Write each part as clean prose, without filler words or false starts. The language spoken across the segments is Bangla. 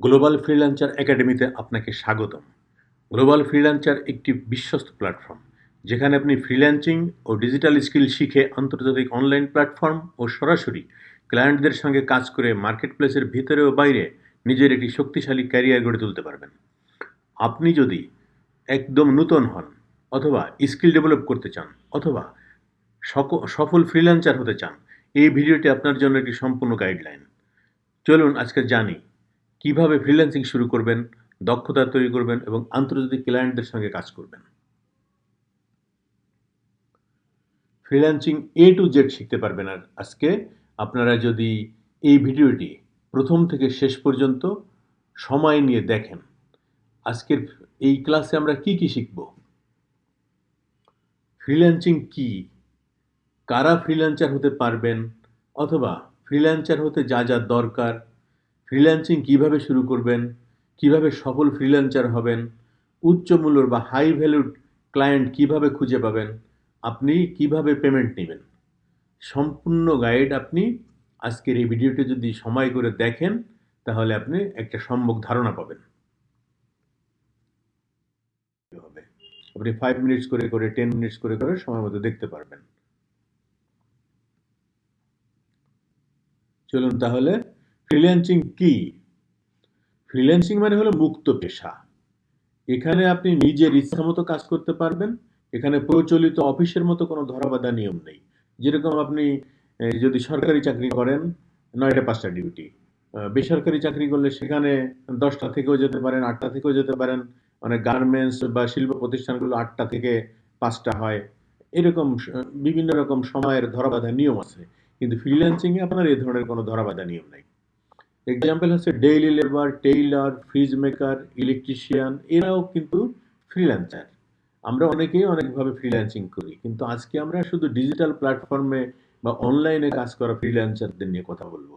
গ্লোবাল ফ্রিল্যান্সার একাডেমিতে আপনাকে স্বাগতম। গ্লোবাল ফ্রিল্যান্সার একটি বিশ্বস্ত প্ল্যাটফর্ম, যেখানে আপনি ফ্রিল্যান্সিং ও ডিজিটাল স্কিল শিখে আন্তর্জাতিক অনলাইন প্ল্যাটফর্ম ও সরাসরি ক্লায়েন্টদের সঙ্গে কাজ করে মার্কেটপ্লেসের ভিতরে ও বাইরে নিজের একটি শক্তিশালী ক্যারিয়ার গড়ে তুলতে পারবেন। আপনি যদি একদম নূতন হন, অথবা স্কিল ডেভেলপ করতে চান, অথবা সফল ফ্রিল্যান্সার হতে চান, এই ভিডিওটি আপনার জন্য একটি সম্পূর্ণ গাইডলাইন। চলুন আজকে জানি কিভাবে ফ্রিল্যান্সিং শুরু করবেন, দক্ষতা তৈরি করবেন এবং আন্তর্জাতিক ক্লায়েন্টদের সঙ্গে কাজ করবেন। ফ্রিল্যান্সিং এ টু জেড শিখতে পারবেন আর আজকে আপনারা যদি এই ভিডিওটি প্রথম থেকে শেষ পর্যন্ত সময় নিয়ে দেখেন। আজকের এই ক্লাসে আমরা কি কি শিখব, ফ্রিল্যান্সিং কি, কারা ফ্রিল্যান্সার হতে পারবেন, অথবা ফ্রিল্যান্সার হতে যা যা দরকার, ফ্রিল্যান্সিং কিভাবে শুরু করবেন, কিভাবে সফল ফ্রিল্যান্সার হবেন, উচ্চ মূল্যর বা হাই ভ্যালুড ক্লায়েন্ট কিভাবে খুঁজে পাবেন, আপনি কিভাবে পেমেন্ট নেবেন, সম্পূর্ণ গাইড আপনি আজকের এই ভিডিওটি যদি সময় করে দেখেন, তাহলে আপনি একটা সম্যক ধারণা পাবেন। আপনি 5 মিনিটস করে করে 10 মিনিটস করে করে সময় মতো দেখতে পারবেন। চলুন তাহলে, ফ্রিল্যান্সিং কি? ফ্রিল্যান্সিং মানে হলো মুক্ত পেশা। এখানে আপনি নিজের ইচ্ছামতো কাজ করতে পারবেন। এখানে প্রচলিত অফিসের মতো কোনো ধরাবাঁধা নিয়ম নেই। যেরকম আপনি যদি সরকারি চাকরি করেন, 9টা 5টা ডিউটি। বেসরকারি চাকরি করলে সেখানে 10টা থেকেও যেতে পারেন, 8টা থেকেও যেতে পারেন। অনেক গার্মেন্টস বা শিল্প প্রতিষ্ঠানগুলো 8টা থেকে 5টা হয়। এরকম বিভিন্ন রকম সময়ের ধরাবাঁধা নিয়ম আছে। কিন্তু ফ্রিল্যান্সিংয়ে আপনার এই ধরনের কোনো ধরাবাঁধা নিয়ম নাই। এক্সাম্পল হচ্ছে daily labour, Taylor, fridge maker, electrician, এরাও কিন্তু ফ্রিল্যান্সার। আমরা অনেকেই অনেকভাবে ফ্রিল্যান্সিং করি, কিন্তু আজকে আমরা শুধু ডিজিটাল প্ল্যাটফর্মে বা অনলাইনে কাজ করা ফ্রিল্যান্সারদের নিয়ে কথা বলবো।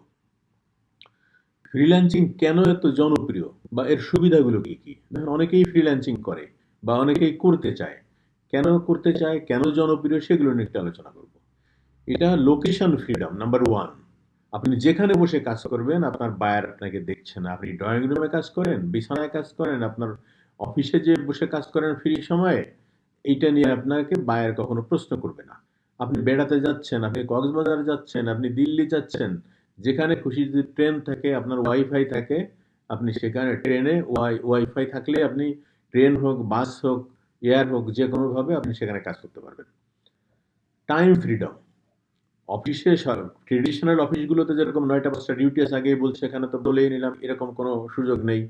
ফ্রিল্যান্সিং কেন এত জনপ্রিয় বা এর সুবিধাগুলো কি কি? দেখেন, অনেকেই ফ্রিল্যান্সিং করে বা অনেকেই করতে চায়। কেন করতে চায়, কেন জনপ্রিয়, সেগুলো নিয়ে একটু আলোচনা করব। এটা লোকেশন ফ্রিডম নাম্বার ওয়ান। আপনি যেখানে বসে কাজ করবেন, আপনার বায়ার আপনাকে দেখছে না। আপনি ড্রয়িং রুমে কাজ করেন, বিছানায় কাজ করেন, আপনার অফিসে যে বসে কাজ করেন ফ্রি সময়ে, এইটা নিয়ে আপনাকে বায়ার কখনো প্রশ্ন করবে না। আপনি বেড়াতে যাচ্ছেন, আপনি কক্সবাজার যাচ্ছেন, আপনি দিল্লি যাচ্ছেন, যেখানে খুশি, যদি ট্রেন থাকে, আপনার ওয়াইফাই থাকে, আপনি সেখানে ট্রেনে ওয়াইফাই থাকলে আপনি ট্রেন হোক, বাস হোক, এয়ার হোক, যে কোনোভাবে আপনি সেখানে কাজ করতে পারবেন। Time freedom. অফিসে ট্রেডিশনাল অফিসগুলোতে যেরকম 9টা 5টা ডিউটি আছে, আগেই বলছে, এখানে তো বলেই নিলাম, এরকম কোনো সুযোগ নেই।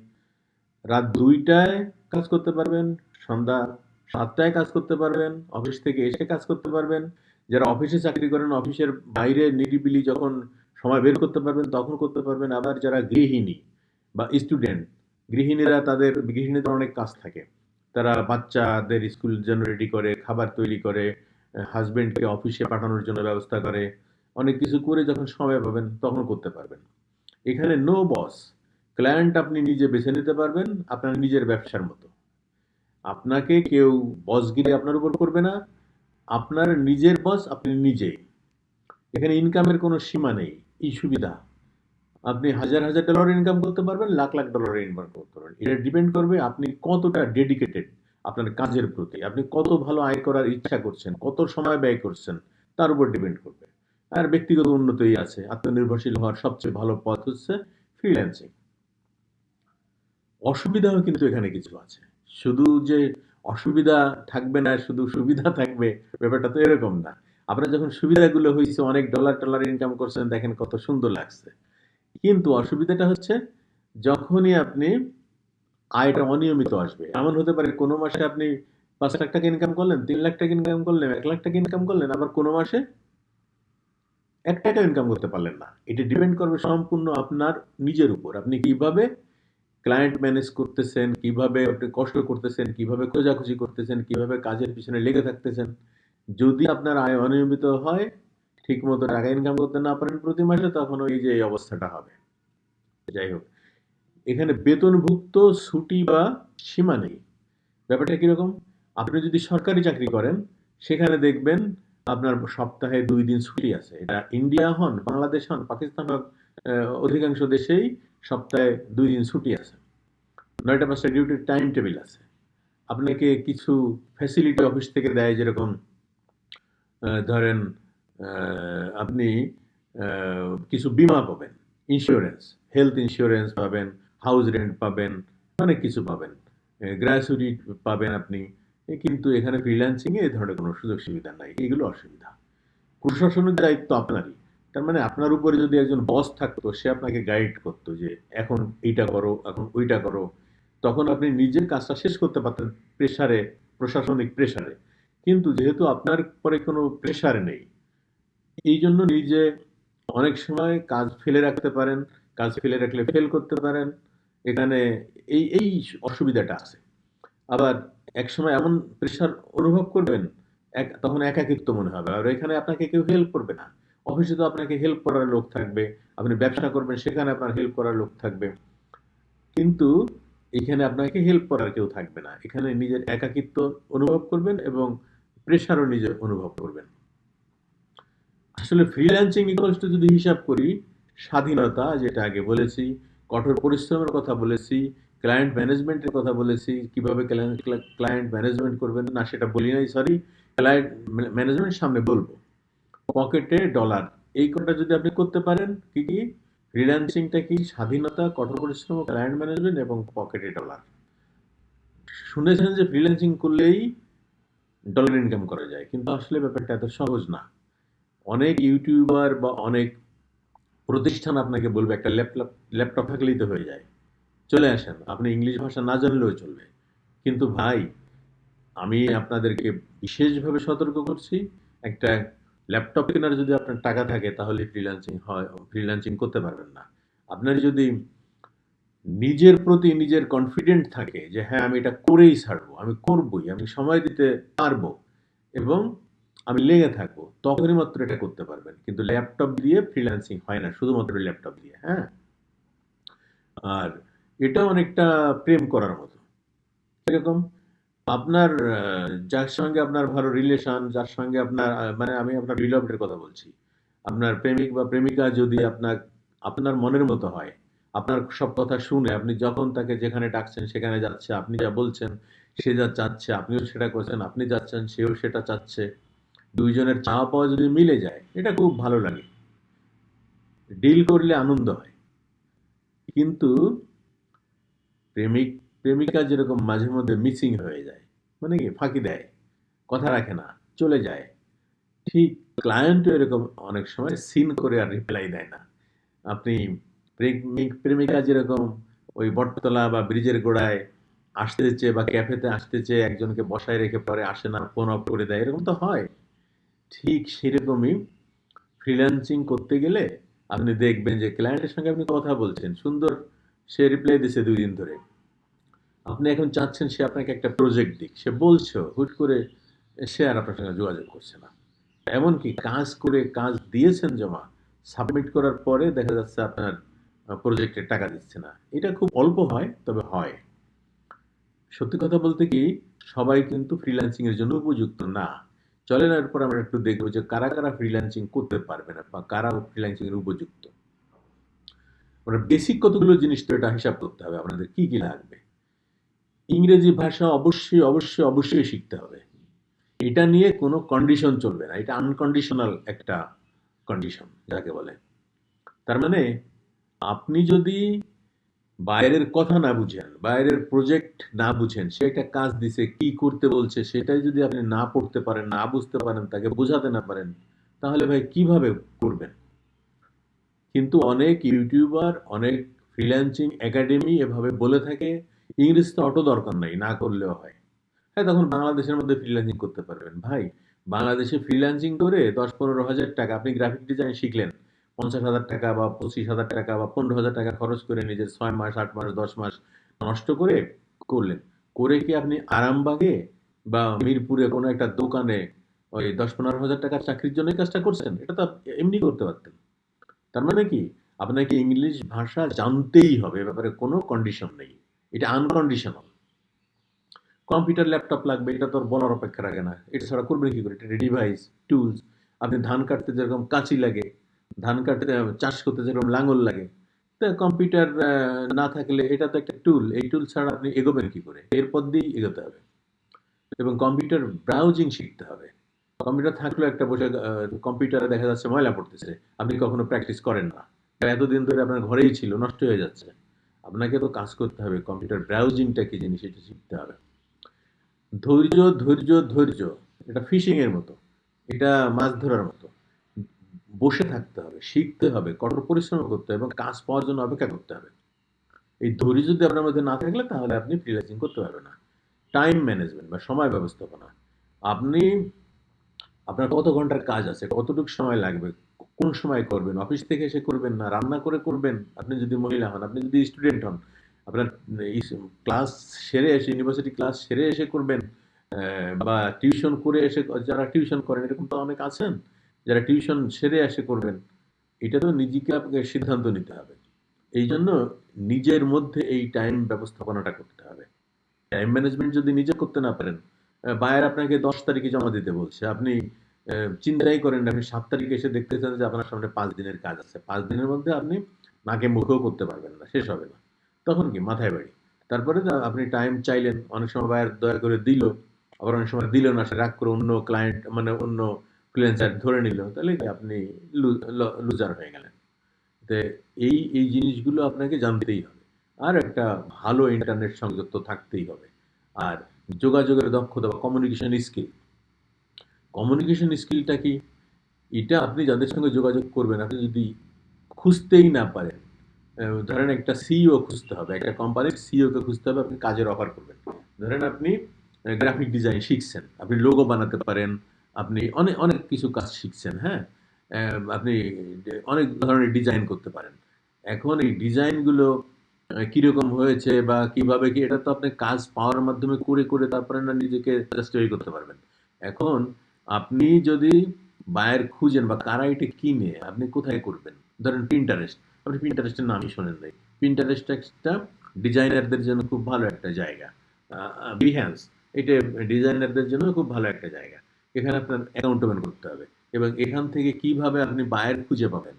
রাত 2টায় কাজ করতে পারবেন, সন্ধ্যা 7টায় কাজ করতে পারবেন, অফিস থেকে এসে কাজ করতে পারবেন। যারা অফিসে চাকরি করেন, অফিসের বাইরে নিরিবিলি যখন সময় বের করতে পারবেন তখন করতে পারবেন। আবার যারা গৃহিণী বা স্টুডেন্ট, গৃহিণীদের অনেক কাজ থাকে। তারা বাচ্চাদের স্কুল জন্য রেডি করে, খাবার তৈরি করে, হাজবেন্ডকে অফিসে পাঠানোর জন্য ব্যবস্থা করে, অনেক কিছু করে যখন সময় পাবেন তখন করতে পারবেন। এখানে নো বস, ক্লায়েন্ট আপনি নিজে বেছে নিতে পারবেন আপনার নিজের ব্যবসার মতো। আপনাকে কেউ বসগিরি আপনার উপর করবে না, আপনার নিজের বস আপনি নিজেই। এখানে ইনকামের কোনো সীমা নেই, এই সুবিধা। আপনি হাজার হাজার ডলার ইনকাম করতে পারবেন, লাখ লাখ ডলার ইনকাম করতে পারবেন। এটা ডিপেন্ড করবে আপনি কতটা ডেডিকেটেড আপনার কাজের প্রতি, আপনি কত ভালো আয় করার ইচ্ছা করছেন, কত সময় ব্যয় করছেন, তার উপর ডিপেন্ড করবে। আর ব্যক্তিগত উন্নতিই আছে। আত্মনির্ভরশীল হওয়ার সবচেয়ে ভালো পথ হচ্ছে ফ্রিল্যান্সিং। অসুবিধাও কিন্তু এখানে কিছু আছে। শুধু যে অসুবিধা থাকবে না, শুধু সুবিধা থাকবে, ব্যাপারটা তো এরকম না। আপনার যখন সুবিধাগুলো হয়েছে, অনেক ডলার টলার ইনকাম করছেন, দেখেন কত সুন্দর লাগছে। কিন্তু অসুবিধাটা হচ্ছে, যখনই আপনি আয়টা অনিয়মিত আসবে। এমন হতে পারে কোনো মাসে আপনি 5 লাখ টাকা ইনকাম করলেন, 3 লাখ টাকা ইনকাম করলেন, 1 লাখ টাকা ইনকাম করলেন, আবার কোনো মাসে 1 টাকা ইনকাম করতে পারলেন না। এটা ডিপেন্ড করবে সম্পূর্ণ আপনার নিজের উপর। আপনি কিভাবে ক্লায়েন্ট ম্যানেজ করতেছেন, কিভাবে আপনি কষ্ট করতেছেন, কিভাবে খোঁজাখুঁজি করতেছেন, কিভাবে কাজের পিছনে লেগে থাকতেছেন। যদি আপনার আয় অনিয়মিত হয়, ঠিক মতো টাকা ইনকাম করতে না পারেন প্রতি মাসে, তখন ওই যে এই অবস্থাটা হবে। যাই হোক, এখানে বেতনভুক্ত ছুটি বা সীমা নেই। ব্যাপারটা কিরকম? আপনি যদি সরকারি চাকরি করেন, সেখানে দেখবেন আপনার সপ্তাহে 2 দিন ছুটি আছে। এটা ইন্ডিয়া হন, বাংলাদেশ হন, পাকিস্তান হোক, অধিকাংশ দেশেই সপ্তাহে ২ দিন ছুটি আছে। ৯টা-৫টা ডিউটির টাইম টেবিল আছে। আপনাকে কিছু ফ্যাসিলিটি অফিস থেকে দেয়, যেরকম ধরেন আপনি কিছু বীমা পাবেন, ইন্স্যুরেন্স, হেলথ ইন্স্যুরেন্স পাবেন, হাউস রেন্ট পাবেন, অনেক কিছু পাবেন, গ্র্যাচুইটি পাবেন আপনি। কিন্তু এখানে ফ্রিল্যান্সিং এ এই ধরনের কোনো সুযোগ সুবিধা নাই। এগুলো অসুবিধা। প্রশাসনিক দায়িত্ব আপনারই। তার মানে আপনার উপরে যদি একজন বস থাকতো, সে আপনাকে গাইড করতো যে এখন এইটা করো, এখন ওইটা করো, তখন আপনি নিজের কাজটা শেষ করতে পারতেন প্রেসারে, প্রশাসনিক প্রেসারে। কিন্তু যেহেতু আপনার পরে কোনো প্রেসার নেই, এই জন্য নিজে অনেক সময় কাজ ফেলে রাখতে পারেন, কাজ ফেলে রাখলে ফেল করতে পারেন। এখানে এই অসুবিধাটা আছে। আবার একসময় এমন প্রেশার অনুভব করবেন, তখন একাকিত্ব মনে হবে। আর এখানে আপনাকে কেউ হেল্প করবে না। অফিসে তো আপনাকে হেল্প করার লোক থাকবে, আপনি ব্যবসা করবেন সেখানে আপনার হেল্প করার লোক থাকবে। কিন্তু এখানে আপনাকে হেল্প করার কেউ থাকবে না। এখানে নিজের একাকিত্ব অনুভব করবেন এবং প্রেশারও নিজে অনুভব করবেন। আসলে ফ্রিল্যান্সিং ইকুয়ালস টু যদি হিসাব করি, স্বাধীনতা যেটা আগে বলেছি, কঠোর পরিশ্রমের কথা বলেছি, ক্লায়েন্ট ম্যানেজমেন্টের কথা বলেছি, কিভাবে ক্লায়েন্ট ম্যানেজমেন্ট করবেন, না সেটা বলি নাই, সরি, ক্লায়েন্ট ম্যানেজমেন্ট সামনে বলবো। পকেটে ডলার, এই কোনটা যদি আপনি করতে পারেন, কি কি ফ্রিল্যান্সিংটা কি? স্বাধীনতা, কঠোর পরিশ্রম, ক্লায়েন্ট ম্যানেজমেন্ট এবং পকেটে ডলার। শুনেছেন যে ফ্রিল্যান্সিং করলেই ডলার ইনকাম করা যায়, কিন্তু আসলে ব্যাপারটা এত সহজ না। অনেক ইউটিউবার বা অনেক প্রতিষ্ঠান আপনাকে বলবে একটা ল্যাপটপ ল্যাপটপ থাকলেই তো হয়ে যায়, চলে আসেন, আপনি ইংলিশ ভাষা না জানলেও চলবে। কিন্তু ভাই, আমি আপনাদেরকে বিশেষভাবে সতর্ক করছি, একটা ল্যাপটপ কেনার যদি আপনার টাকা থাকে তাহলে ফ্রিল্যান্সিং হয়, ফ্রিল্যান্সিং করতে পারবেন না। আপনার যদি নিজের প্রতি নিজের কনফিডেন্ট থাকে যে হ্যাঁ আমি এটা করেই ছাড়বো, আমি করবই, আমি সময় দিতে পারবো এবং আমি লেগে থাকবো, তখনই মাত্র এটা করতে পারবেন। কিন্তু ল্যাপটপ দিয়ে ফ্রিল্যান্সিং হয় না, শুধুমাত্র ল্যাপটপ দিয়ে। হ্যাঁ, আর এটা অনেকটা প্রেম করার মতো। এরকম আপনার যার সঙ্গে আপনার ভালো রিলেশন, যার সঙ্গে আপনার মানে আমি আপনার বিলভড কথা বলছি, আপনার প্রেমিক বা প্রেমিকা যদি আপনার মনের মতো হয়, আপনার সব কথা শুনে আপনি যখন তাকে যেখানে ডাকছেন সেখানে যাচ্ছে, আপনি যা বলছেন সে যা চাচ্ছে আপনিও সেটা করছেন, আপনি যাচ্ছেন সেও সেটা চাচ্ছে, দুইজনের চাওয়া পাওয়া যদি মিলে যায়, এটা খুব ভালো লাগে। ডিল করলে আনন্দ হয়। কিন্তু প্রেমিক প্রেমিকা যেরকম মাঝে মধ্যে মিসিং হয়ে যায়, মানে কি ফাঁকি দেয়, কথা রাখে না, চলে যায়, ঠিক ক্লায়েন্টও এরকম অনেক সময় সিন করে আর রিপ্লাই দেয় না। আপনি প্রেমিকা যেরকম ওই বটতলা বা ব্রিজের গোড়ায় আসতেছে বা ক্যাফেতে আসতেছে, একজনকে বসায় রেখে পরে আসে না, ফোন অফ করে দেয়, এরকম তো হয়। ঠিক সেরকমই ফ্রিল্যান্সিং করতে গেলে আপনি দেখবেন যে ক্লায়েন্টের সঙ্গে আপনি কথা বলছেন, সুন্দর, সে রিপ্লাই দিছে ২ দিন ধরে, আপনি এখন চাচ্ছেন সে আপনাকে একটা প্রজেক্ট দিক, সে বলছে, হুট করে সে আর আপনার সঙ্গে যোগাযোগ করছে না। এমনকি কাজ করে কাজ দিয়েছেন জমা, সাবমিট করার পরে দেখা যাচ্ছে আপনার প্রজেক্টের টাকা দিচ্ছে না। এটা খুব অল্প হয়, তবে হয়। সত্যি কথা বলতে কি, সবাই কিন্তু ফ্রিল্যান্সিং এর জন্য উপযুক্ত না। চলেন এরপর আমরা একটু দেখবো যে কারা কারা ফ্রিল্যান্সিং করতে পারবে না বা কারা ফ্রিল্যান্সিং এর উপযুক্ত। আমরা বেসিক কতগুলো জিনিস তো এটা হিসাব করতে হবে, আপনাদের কি কি লাগবে। ইংরেজি ভাষা অবশ্যই অবশ্যই অবশ্যই শিখতে হবে। এটা নিয়ে কোনো কন্ডিশন চলবে না, এটা আনকন্ডিশনাল একটা কন্ডিশন যাকে বলে। তার মানে আপনি যদি বাইরের কথা না বুঝেন, বাইরের প্রজেক্ট না বুঝেন, সে একটা কাজ দিছে কি করতে বলছে সেটাই যদি আপনি না পড়তে পারেন, না বুঝতে পারেন, তাকে বোঝাতে না পারেন, তাহলে ভাই কিভাবে করবেন? কিন্তু অনেক ইউটিউবার, অনেক ফ্রিল্যান্সিং একাডেমি এভাবে বলে থাকে ইংরেজ তো অত দরকার নাই, না করলেও হয়। হ্যাঁ, তখন বাংলাদেশের মধ্যে ফ্রিল্যান্সিং করতে পারবেন। ভাই, বাংলাদেশে ফ্রিল্যান্সিং করে ১০-১৫ হাজার টাকা আপনি গ্রাফিক ডিজাইন শিখলেন, ৫০,০০০ টাকা বা ২৫,০০০ টাকা বা ১৫,০০০ টাকা খরচ করে নিজের ৬ মাস, ৮ মাস, ১০ মাস নষ্ট করে করলেন। করে কি আপনি আরামবাগে বা মিরপুরে কোনো একটা দোকানে ওই ১০-১৫ হাজার টাকার চাকরির জন্য কাজটা করছেন? এটা তো এমনি করতে পারতেন। তার মানে কি, আপনাকে ইংলিশ ভাষা জানতেই হবে, এ ব্যাপারে কোনো কন্ডিশন নেই। এটা আনকন্ডিশনাল। কম্পিউটার ল্যাপটপ লাগবে, এটা তো আর বলার অপেক্ষা রাখে না। এটা ছাড়া করবেন কি করে? এটা ডিভাইস, টুলস। আপনি ধান কাটতে যেরকম কাঁচি লাগে, ধান কাটতে, চাষ করতে যেরকম লাঙল লাগে, তা কম্পিউটার না থাকলে এটা তো একটা টুল, এই টুল ছাড়া আপনি এগোবেন কি করে? এর পথ দিয়েই এগোতে হবে। এবং কম্পিউটার ব্রাউজিং শিখতে হবে। কম্পিউটার থাকলেও একটা বসে কম্পিউটারে দেখা যাচ্ছে ময়লা পড়তেছে, আপনি কখনো প্র্যাকটিস করেন না, এতদিন ধরে আপনার ঘরেই ছিল, নষ্ট হয়ে যাচ্ছে। আপনাকে তো কাজ করতে হবে, কম্পিউটার ব্রাউজিংটা কি জিনিস এটা শিখতে হবে। ধৈর্য, ধৈর্য, ধৈর্য, এটা ফিশিং এর মতো, এটা মাছ ধরার মতো। বসে থাকতে হবে, শিখতে হবে, কঠোর পরিশ্রম করতে হবে এবং কাজ পাওয়ার জন্য অপেক্ষা করতে হবে। এই ধৈর্য যদি আপনার মধ্যে না থাকলে তাহলে আপনি ফ্রিল্যান্সিং করতে পারবেন না। টাইম ম্যানেজমেন্ট বা সময় ব্যবস্থাপনা, আপনি আপনার কত ঘন্টার কাজ আছে, কতটুকু সময় লাগবে, কোন সময় করবেন, অফিস থেকে এসে করবেন না রান্না করে করবেন, আপনি যদি মহিলা হন, আপনি যদি স্টুডেন্ট হন, আপনার ক্লাস সেরে এসে, ইউনিভার্সিটি ক্লাস সেরে এসে করবেন, বা টিউশন করে এসে, যারা টিউশন করেন এরকম তো অনেক আছেন, যারা টিউশন সেরে এসে করবেন। এটা তো নিজেকে আপনাকে সিদ্ধান্ত নিতে হবে। এই জন্য নিজের মধ্যে এই টাইম ব্যবস্থাপনাটা করতে হবে। টাইম ম্যানেজমেন্ট যদি নিজে করতে না পারেন, বায়ার আপনাকে 10 তারিখে জমা দিতে বলছে, আপনি চিন্তাই করেন না, আপনি 7 তারিখে এসে দেখতেছেন যে আপনার সামনে 5 দিনের কাজ আছে, 5 দিনের মধ্যে আপনি নাকে মুখেও করতে পারবেন না, শেষ হবে না। তখন কি মাথায় বাড়ি। তারপরে আপনি টাইম চাইলেন, অনেক সময় বায়ার দয়া করে দিল, আবার অনেক সময় দিল না, সে রাগ করে অন্য ক্লায়েন্ট মানে অন্য ফ্রিল্যান্সার ধরে নিল, তাহলে কি আপনি লুজার হয়ে গেলেন। তো এই জিনিসগুলো আপনাকে জানতেই হবে। আর একটা ভালো ইন্টারনেট সংযোগ তো থাকতেই হবে। আর যোগাযোগের দক্ষতা বা কমিউনিকেশন স্কিল, কমিউনিকেশন স্কিলটা কি? এটা আপনি যাদের সঙ্গে যোগাযোগ করবেন, আপনি যদি খুঁজতেই না পারেন, ধরেন একটা সিইও খুঁজতে হবে, একটা কোম্পানির সিইওকে খুঁজতে হবে, আপনি কাজের অফার করবেন। ধরেন আপনি গ্রাফিক ডিজাইন শিখছেন, আপনি লোগো বানাতে পারেন, আপনি অনেক অনেক কিছু কাজ শিখছেন, হ্যাঁ? আপনি অনেক ধরনের ডিজাইন করতে পারেন। এখন এই ডিজাইনগুলো কিরকম হয়েছে বা কিভাবে কি, এটা তো আপনি কাজ পাওয়ার মাধ্যমে করে করে তারপরে না নিজেকে জাস্টিফাই করতে পারবেন। এখন আপনি যদি বায়ার খুঁজেন বা কারা এটা কিনে, আপনি কোথায় করবেন? ধরেন পিন্টারেস্ট, আপনি পিন্টারেস্টের নামই শোনেন নাই। পিন্টারেস্ট একটা ডিজাইনারদের জন্য খুব ভালো একটা জায়গা। বিহ্যান্স, এটা ডিজাইনারদের জন্য খুব ভালো একটা জায়গা। এখানে আপনার অ্যাকাউন্ট ওপেন করতে হবে এবং এখান থেকে কিভাবে আপনি বায়ার খুঁজে পাবেন,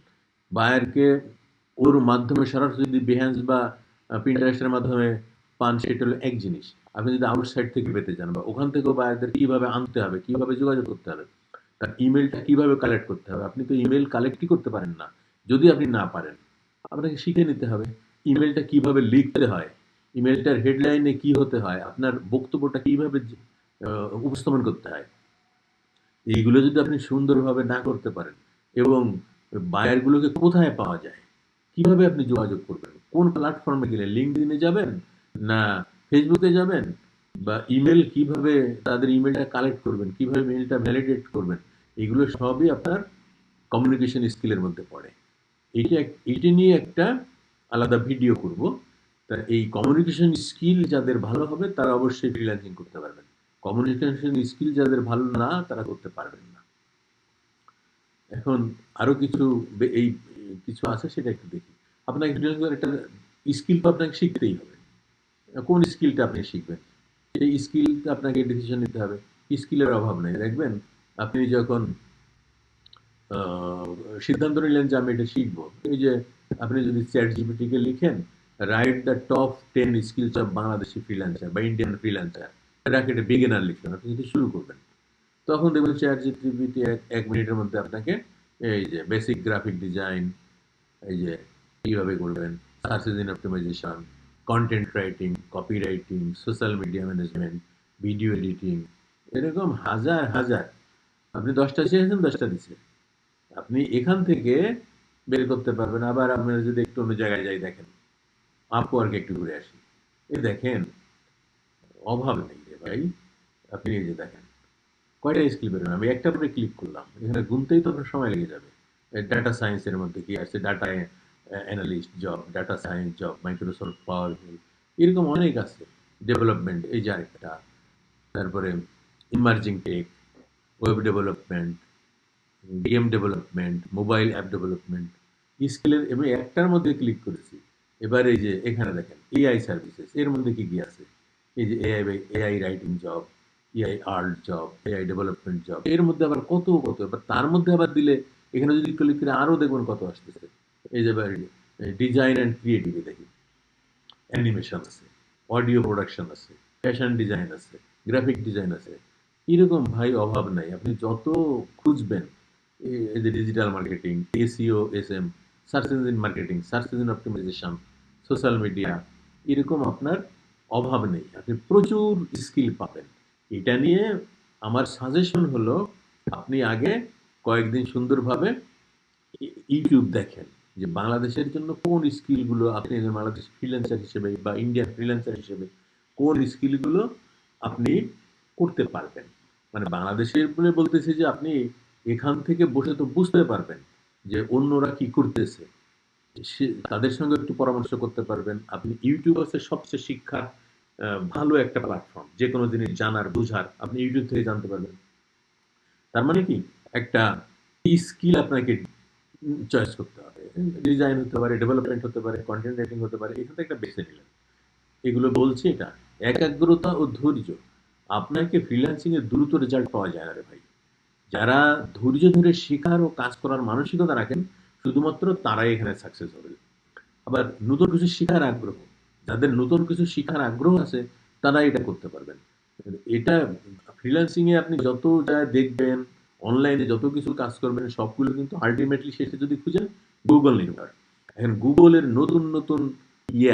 বায়ারকে ওর মাধ্যমে সরাসরি যদি বিহ্যান্স বা পিন্টারেস্টের মাধ্যমে পান, সেটা হলো এক জিনিস। আপনি যদি আউটসাইড থেকে পেতে চান বা ওখান থেকেও বায়ারদের কিভাবে আনতে হবে, কিভাবে যোগাযোগ করতে হবে, তার ইমেলটা কিভাবে কালেক্ট করতে হবে, আপনি তো ইমেল কালেক্টই করতে পারেন না। যদি আপনি না পারেন, আপনাকে শিখে নিতে হবে ইমেলটা কিভাবে লিখতে হয়, ইমেলটার হেডলাইনে কি হতে হয়, আপনার বক্তব্যটা কিভাবে উপস্থাপন করতে হয়। এইগুলো যদি আপনি সুন্দরভাবে না করতে পারেন এবং বায়ারগুলোকে কোথায় পাওয়া যায়, কিভাবে আপনি যোগাযোগ করবেন, কোন প্ল্যাটফর্মে গেলে, লিঙ্কডইনে যাবেন না ফেসবুকে যাবেন, বা ইমেল কিভাবে তাদের ইমেলটা কালেক্ট করবেন, কিভাবে মেইলটা ভ্যালিডেট করবেন, এগুলো সবই আপনার কমিউনিকেশন স্কিলের মধ্যে পড়ে। এইটা এইটা নিয়ে একটা আলাদা ভিডিও করব। তা এই কমিউনিকেশন স্কিল যাদের ভালো হবে তারা অবশ্যই ফ্রিল্যান্সিং করতে পারবেন। কমিউনিকেশন স্কিল যাদের ভালো না তারা করতে পারবেন না। এখন আরো কিছু এই কিছু আছে, সেটা একটু দেখি। আপনাকে ফ্রিল্যান্সিং একটা স্কিল তো আপনাকে শিখতেই হবে। কোন স্কিলটা আপনি শিখবেন, সেই স্কিলটা আপনাকে ডিসিশন নিতে হবে। স্কিলের অভাব নেই, দেখবেন আপনি যখন সিদ্ধান্ত নিলেন যে আমি এটা শিখবো, এই যে আপনি যদি চ্যাট জিপিটিকে লিখেন, write the top 10 skills of Bangladeshi freelancer বা ইন্ডিয়ান ফ্রিল্যান্সার, ব্র্যাকেটে বিগিনার লিখবেন, আপনি যদি শুরু করবেন, তখন দেখবেন চ্যাট জিপিটি এক মিনিটের মধ্যে আপনাকে এই যে বেসিক গ্রাফিক ডিজাইন, এই যে কিভাবে করবেন, search engine optimisation, content writing, copy writing, social media management, video editing, এরকম হাজার হাজার, আপনি 10টা চেয়েছেন 10টা দিচ্ছে, আপনি এখান থেকে বের করতে পারবেন। আবার আপনারা যদি একটু অন্য জায়গায় যাই, দেখেন আপওয়ার্কে একটু ঘুরে আসি, এই দেখেন অভাব নেই রে ভাই। আপনি এই যে দেখেন কয়টা স্কিল বেরোবে, আমি একটা করে ক্লিক করলাম, এখানে গুনতেই তো আপনার সময় লেগে যাবে। ডাটা সায়েন্সের মধ্যে কি আছে, data analyst job, data science job, Microsoft powerful, এরকম অনেক আছে। ডেভেলপমেন্ট এই যে আরেকটা, তারপরে emerging tech, web development, game development, mobile app development, স্কিলের আমি একটার মধ্যে ক্লিক করেছি। এবার এই যে এখানে দেখেন এআই সার্ভিসেস, এর মধ্যে কি কি আছে, এই যে AI, AI writing job, AI art job, AI development job, এর মধ্যে আবার কত কত, এবার তার মধ্যে আবার দিলে এখানে যদি ক্লিক করে আরো দেখবেন কত আসতেছে। এই যে ডিজাইন অ্যান্ড ক্রিয়েটিভে দেখি, অ্যানিমেশন আছে, অডিও প্রোডাকশন আছে, ফ্যাশন ডিজাইন আছে, গ্রাফিক ডিজাইন আছে। এরকম ভাই অভাব নাই। আপনি যত খুঁজবেন, এই যে digital marketing, SEO, SM, search engine marketing, search engine optimisation, social media, এরকম আপনার অভাব নেই। আপনি প্রচুর স্কিল পাবেন। এটা নিয়ে আমার সাজেশন হলো, আপনি আগে কয়েকদিন সুন্দরভাবে ইউটিউব দেখেন যে বাংলাদেশের জন্য কোন স্কিলগুলো আপনি বাংলাদেশ ফ্রিল্যান্সার হিসেবে বা ইন্ডিয়ান ফ্রিল্যান্সার হিসেবে কোন স্কিলগুলো আপনি করতে পারবেন। মানে বাংলাদেশের বলে বলতেছি যে আপনি এখান থেকে বসে তো বুঝতে পারবেন যে অন্যরা কি করতেছে, তাদের সঙ্গে একটু পরামর্শ করতে পারবেন। আপনি ইউটিউব আছে সবচেয়ে শিক্ষার ভালো একটা প্ল্যাটফর্ম, যে কোনো জিনিস জানার বুঝার আপনি ইউটিউব থেকে জানতে পারবেন। তার মানে কি, একটা স্কিল আপনাকে চয়েস করতে হবে। ডিজাইন হতে পারে, ডেভেলপমেন্ট হতে পারে, কন্টেন্ট রাইটিং হতে পারে, এখান থেকে একটা বেছে নিলেন। এগুলো বলছি এটা একাগ্রতা ও ধৈর্য। আপনাকে ফ্রিল্যান্সিং এ দ্রুত রেজাল্ট পাওয়া যায় না রে ভাই। যারা ধৈর্য ধরে শেখার ও কাজ করার মানসিকতা রাখেন, শুধুমাত্র তারাই এখানে সাকসেস হবে। আবার নতুন কিছু শেখার আগ্রহ, যাদের নতুন কিছু শেখার আগ্রহ আছে, তারা এটা করতে পারবেন। এটা ফ্রিল্যান্সিং এ আপনি যত যা দেখবেন, অনলাইনে যত কিছু কাজ করবেন, সবগুলো কিন্তু আলটিমেটলি শেষে যদি খুঁজেন, গুগল নির্ভর। এখন গুগলের নতুন নতুন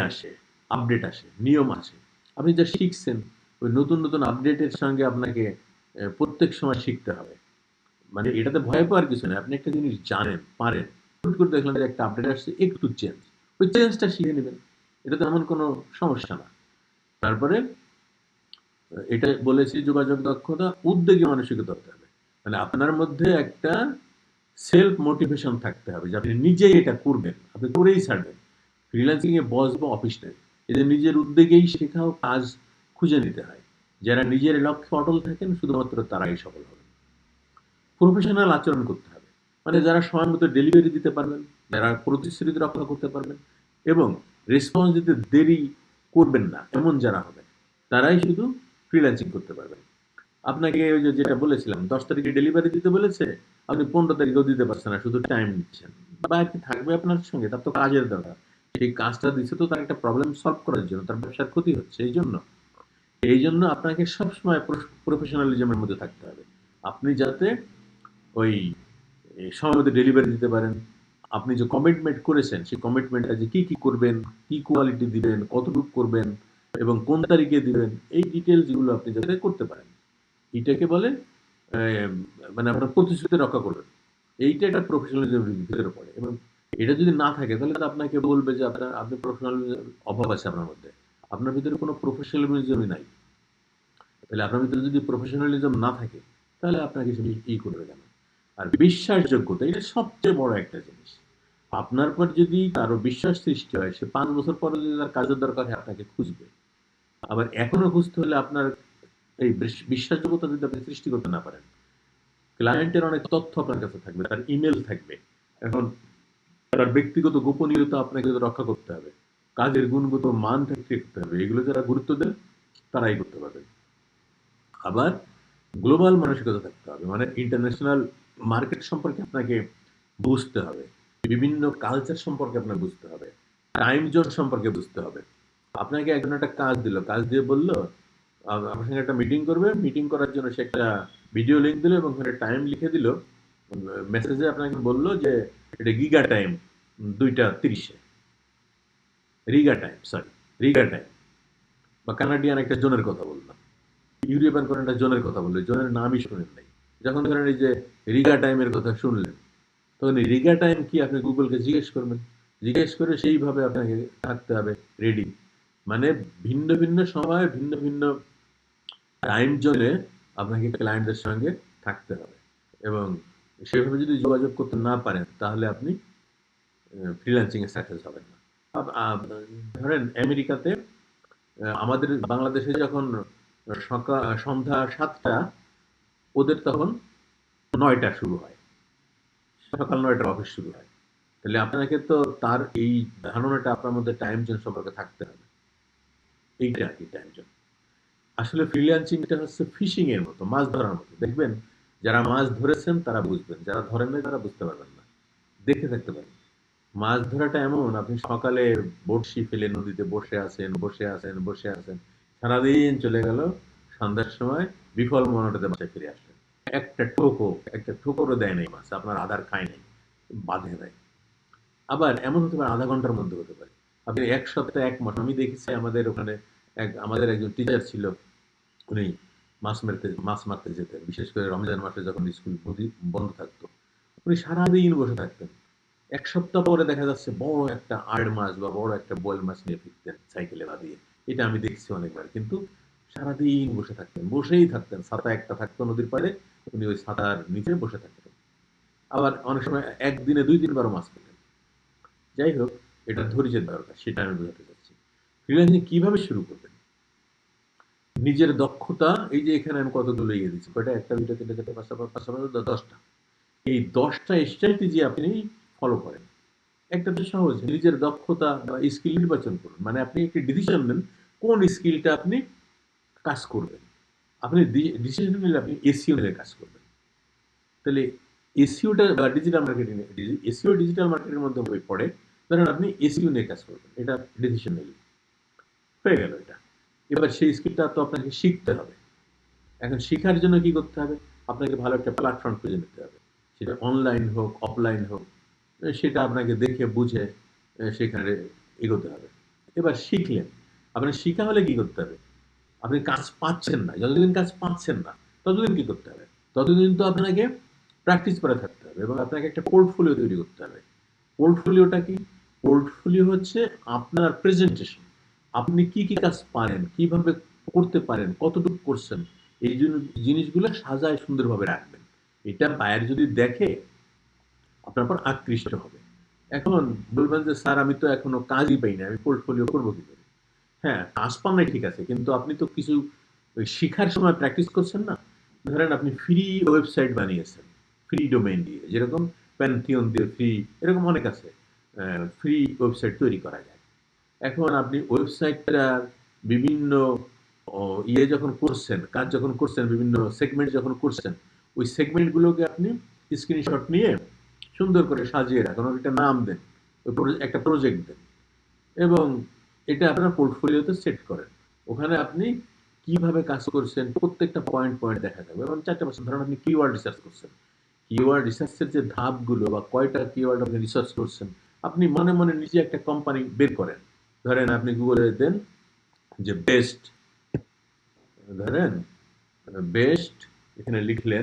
আসে, আপডেট আসে, নিয়ম আসে। আপনি যা শিখছেন, ওই নতুন নতুন আপডেটের সঙ্গে আপনাকে প্রত্যেক সময় শিখতে হবে। মানে এটাতে ভয় পাওয়ার কিছু নেই। আপনি একটা জিনিস জানেন, পারেন, হুট করে দেখলেন যে একটা আপডেট আসছে, একটু চেঞ্জ, ওই চেঞ্জটা শিখে নেবেন। এটা তো এমন কোনো সমস্যা না। তারপরে এটা বলেছি, যোগাযোগ দক্ষতা, উদ্যোগী মানসিকতা হতে হবে। মানে আপনার মধ্যে একটা সেলফ মোটিভেশন থাকতে হবে যে আপনি নিজেই এটা করবেন, আপনি করেই ছাড়বেন। ফ্রিল্যান্সিং এ বস বা অফিস নেই, এদের নিজের উদ্যোগেই শেখাও কাজ খুঁজে নিতে হয়। যারা নিজের লক্ষ্যে অটল থাকেন, শুধুমাত্র তারাই সফল হবেন। প্রফেশনাল আচরণ করতে হবে। মানে যারা সময় মতো ডেলিভারি দিতে পারবেন, যারা প্রতিশ্রুতি রক্ষা করতে পারবেন এবং রেসপন্স দিতে দেরি করবেন না, এমন যারা হবেন, তারাই শুধু ফ্রিল্যান্সিং করতে পারবেন। আপনাকে ওই যে যেটা বলেছিলাম, 10 তারিখে ডেলিভারি দিতে বলেছে, আপনি 15 তারিখেও দিতে পারছেন না, শুধু টাইম নিচ্ছেন। বা কি থাকবে আপনার সঙ্গে, তার তো কাজের দরকার। সেই কাজটা দিচ্ছে তো তার একটা প্রবলেম সলভ করার জন্য, তার ব্যবসার ক্ষতি হচ্ছে এই জন্য আপনাকে সবসময় প্রফেশনালিজমের মধ্যে থাকতে হবে। আপনি যাতে ওই সময় মতো ডেলিভারি দিতে পারেন। আপনি যে কমিটমেন্ট করেছেন, সেই কমিটমেন্টটা যে কি কি করবেন, কি কোয়ালিটি দিবেন, কতটুকু করবেন এবং কোন তারিখে দিবেন, এই ডিটেলস গুলো আপনি যাতে করতে পারেন। এটাকে বলে মানে আপনার প্রতিশ্রুতি রক্ষা করবেন। এইটা একটা প্রফেশনালিজমের ভিতরে পড়ে এবং এটা যদি না থাকে তাহলে তো আপনাকে বলবে যে আপনি প্রফেশনালিজম অভাব আছে আপনার মধ্যে। আপনার ভিতরে কোনো প্রফেশনালিজমই নাই। তাহলে আপনার ভিতরে যদি প্রফেশনালিজম না থাকে, তাহলে আপনাকে সে করবে কেন? আর বিশ্বাসযোগ্যতা, এটা সবচেয়ে বড় একটা জিনিস। আপনার পর যদি কারো বিশ্বাস সৃষ্টি হয়, সে 5 বছর পরে যদি তার কাজের দরকার হয়, আপনাকে খুঁজবে। আবার এখনো খুঁজতে হলে আপনার এই বিশ্বাসযোগ্যতা যদি আপনি সৃষ্টি করতে না পারেন, ক্লায়েন্টের অনেক তথ্য আপনার কাছে থাকবে, তার ইমেল থাকবে। এখন তার ব্যক্তিগত গোপনীয়তা আপনাকে রক্ষা করতে হবে। কাজের গুণগত মান থাকতে হবে। এগুলো যারা গুরুত্ব দেন, তারাই করতে পারবেন। আবার গ্লোবাল মানসিকতা থাকতে হবে। মানে ইন্টারন্যাশনাল মার্কেট সম্পর্কে আপনাকে বুঝতে হবে। বিভিন্ন কালচার সম্পর্কে আপনার বুঝতে হবে। টাইম জোন সম্পর্কে বুঝতে হবে। আপনাকে একজন একটা কাজ দিল, কাজ দিয়ে বলল আপনার সঙ্গে একটা মিটিং করবে। মিটিং করার জন্য সে একটা ভিডিও লিঙ্ক দিল এবং ওখানে টাইম লিখে দিল। মেসেজে আপনাকে বলল যে এটা গিগা টাইম 2:30-এ। Riga time, sorry, Riga time. বা কানাডিয়ান একটা জোনের কথা বললাম। ইউরোপিয়ান কোনো একটা জোনের কথা বললো, জোনের নামই শুনেন নাই। যখন ধরেন এই যে রিগা টাইমের কথা শুনলেন, তখন এই রিগা টাইম কি আপনি গুগলকে জিজ্ঞেস করবেন। জিজ্ঞেস করে সেইভাবে আপনাকে থাকতে হবে রেডি। মানে ভিন্ন ভিন্ন সময় ভিন্ন ভিন্ন টাইম জোনে আপনাকে ক্লায়েন্টদের সঙ্গে থাকতে হবে এবং সেভাবে যদি যোগাযোগ করতে না পারেন, তাহলে আপনি ফ্রিল্যান্সিং এ সাকসেস হবেন না। ধরেন আমেরিকাতে আমাদের বাংলাদেশে যখন সন্ধ্যা 7টা, ওদের তখন 9টা শুরু হয়, সকাল 9টার অফিস শুরু হয়। তাহলে আপনাকে তো তার এই ধারণাটা আপনার মধ্যে টাইম জোন সম্পর্কে থাকতে হবে। এইটা আর কি টাইম জোন। আসলে ফ্রিল্যান্সিংটা হচ্ছে ফিশিং এর মতো, মাছ ধরার মতো। দেখবেন যারা মাছ ধরেছেন তারা বুঝবেন, যারা ধরেন নাই তারা বুঝতে পারবেন না। দেখতে থাকতে পারেন। মাছ ধরাটা এমন, আপনি সকালে বড়শি ফেলে নদীতে বসে আছেন, বসে আছেন, বসে আছেন। সারাদিন চলে গেল। সন্ধ্যার সময় বিফল মনটাতে বাসায় ফিরে আসলেন। একটা টোকো, একটা ঠোকরও দেয় নাই মাছ। আপনার আদার খায় নাই। বাঁধে নাই। আবার এমন হতে পারে ০.৫ ঘন্টার মধ্যে হতে পারে। আপনি ১ সপ্তাহ ১ মাস আমি দেখেছি আমাদের ওখানে আমাদের একজন টিচার ছিল। উনি মাছ মারতে যেতেন। বিশেষ করে রমজান মাসে যখন স্কুল বন্ধ থাকতো। উনি সারাদিন বসে থাকতেন। ১ সপ্তাহ পরে দেখা যাচ্ছে বড় একটা আড় মাছ বা বড় একটা বোয়াল মাছ নিয়ে ফিরতেন সাইকেলে বাঁধিয়ে। এটা আমি দেখছি অনেকবার। কিন্তু সারাদিন বসে থাকতেন। বসেই থাকতেন। ছাতা একটা থাকতো নদীর পাড়ে। উনি ওই ছাতার নিচে বসে থাকতেন। আবার অনেক সময় একদিনে ২-৩ বারও মাছ পেতেন। যাই হোক, এটা ধৈর্যের দরকার। সেটা আমি বোঝাতে চাচ্ছি। ফ্রিল্যান্সিং কিভাবে শুরু করবেন? নিজের দক্ষতা, এই যে এখানে আমি কতগুলো ইয়ে দিচ্ছি। কয়টা? ১ টা, ২ টা, ৩ টা, ৪ টা, ৫ টা, ৫ টা, ১০ টা। এই ১০ টা স্ট্র্যাটেজি আপনি ফলো করেন। একটা তো সহজ, নিজের দক্ষতা বা স্কিল নির্বাচন করুন। মানে আপনি একটি ডিসিশন নেন কোন স্কিলটা আপনি কাজ করবেন। আপনি ডিসিশন নিলে আপনি এসইও নিয়ে কাজ করবেন। তাহলে এসইওটা বা digital marketing, SEO digital marketing এর মধ্যে পড়ে। ধরেন আপনি এসইও নিয়ে কাজ করবেন। এটা ডিসিশন নিলেন। হয়ে গেল এটা। এবার সেই স্কিলটা তো আপনাকে শিখতে হবে। এখন শিখার জন্য কি করতে হবে? আপনাকে ভালো একটা প্ল্যাটফর্ম খুঁজে নিতে হবে। সেটা অনলাইন হোক, অফলাইন হোক। সেটা আপনাকে দেখে বুঝে সেখানে এগোতে হবে। এবার শিখলেন। আপনার শিখা হলে কি করতে হবে? আপনি কাজ পাচ্ছেন না। যতদিন কাজ পাচ্ছেন না, ততদিন কি করতে হবে? ততদিন তো আপনাকে প্র্যাকটিস করে থাকতে হবে এবং আপনাকে একটা পোর্টফোলিও তৈরি করতে হবে। পোর্টফোলিওটা কি? পোর্টফোলিও হচ্ছে আপনার প্রেজেন্টেশন। আপনি কি, কি কাজ পারেন, কিভাবে করতে পারেন, কতটুকু করছেন, এই জিনিসগুলো সাজায় সুন্দরভাবে রাখবেন। এটা বায়ার যদি দেখে, আপনার উপর আকৃষ্ট হবে। এখন বলবেন যে, "স্যার আমি তো এখনো কাজই পাই নাই। আমি পোর্টফোলিও করব কি করে?" হ্যাঁ, কাজ পান নাই ঠিক আছে। কিন্তু আপনি তো কিছু ওই শিখার সময় প্র্যাকটিস করছেন না? ধরেন আপনি ফ্রি ওয়েবসাইট বানিয়েছেন। ফ্রি ডোমেইন দিয়ে। যেরকম Pantheon দিয়ে ফ্রি, এরকম অনেক আছে। ফ্রি ওয়েবসাইট তৈরি করা যায়। এখন আপনি ওয়েবসাইটটার বিভিন্ন ও ইয়ে যখন করছেন, কাজ যখন করছেন, বিভিন্ন সেগমেন্ট যখন করছেন, ওই সেগমেন্ট গুলোকে আপনি স্ক্রিনশট নিয়ে সুন্দর করে সাজিয়ে রাখুন। ওর একটা নাম দেন। ওই একটা প্রজেক্ট দেন। এবং এটা আপনার পোর্টফোলিওতে সেট করেন। ওখানে আপনি কিভাবে কাজ করছেন প্রত্যেকটা পয়েন্ট, পয়েন্ট দেখা যাবে এবং ৪ টা পার্সেন্ট ধরেন আপনি কিওয়ার্ড রিসার্চ করছেন। কিওয়ার্ড রিসার্চের যে ধাপগুলো বা কয়টা কিওয়ার্ড আপনি রিসার্চ করছেন, আপনি মনে, মনে নিজে একটা কোম্পানি বের করেন। ধরেন আপনি গুগলে দেন যে বেস্ট, ধরেন বেস্ট, এখানে লিখলেন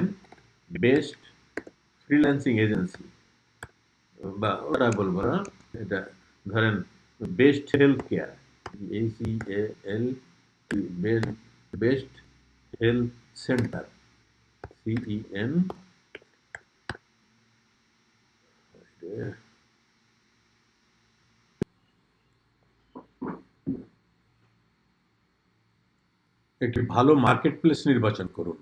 বেস্ট ফ্রিল্যান্সিং এজেন্সি বা ওটা বলবো না, এটা ধরেন best health care, HEAL, best health centre, CEN। একটি ভালো মার্কেট প্লেস নির্বাচন করুন।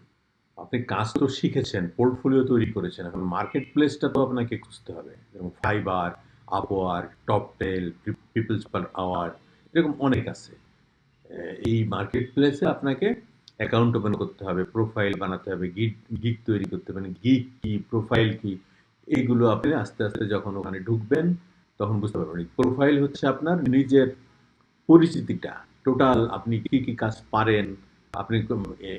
আপনি কাজ তো শিখেছেন, পোর্টফোলিও তৈরি করেছেন। এখন মার্কেট প্লেসটা তো আপনাকে খুঁজতে হবে। যেমন Fiverr, Upwork, Toptal, peoples per hour, এরকম অনেক আছে। এই মার্কেট প্লেসে আপনাকে অ্যাকাউন্ট ওপেন করতে হবে, প্রোফাইল বানাতে হবে, গিগ তৈরি করতে হবে। গিগ কি, প্রোফাইল কি, এইগুলো আপনি আস্তে আস্তে যখন ওখানে ঢুকবেন তখন বুঝতে পারবেন। প্রোফাইল হচ্ছে আপনার নিজের পরিচিতিটা, টোটাল আপনি কি কি কাজ পারেন, আপনি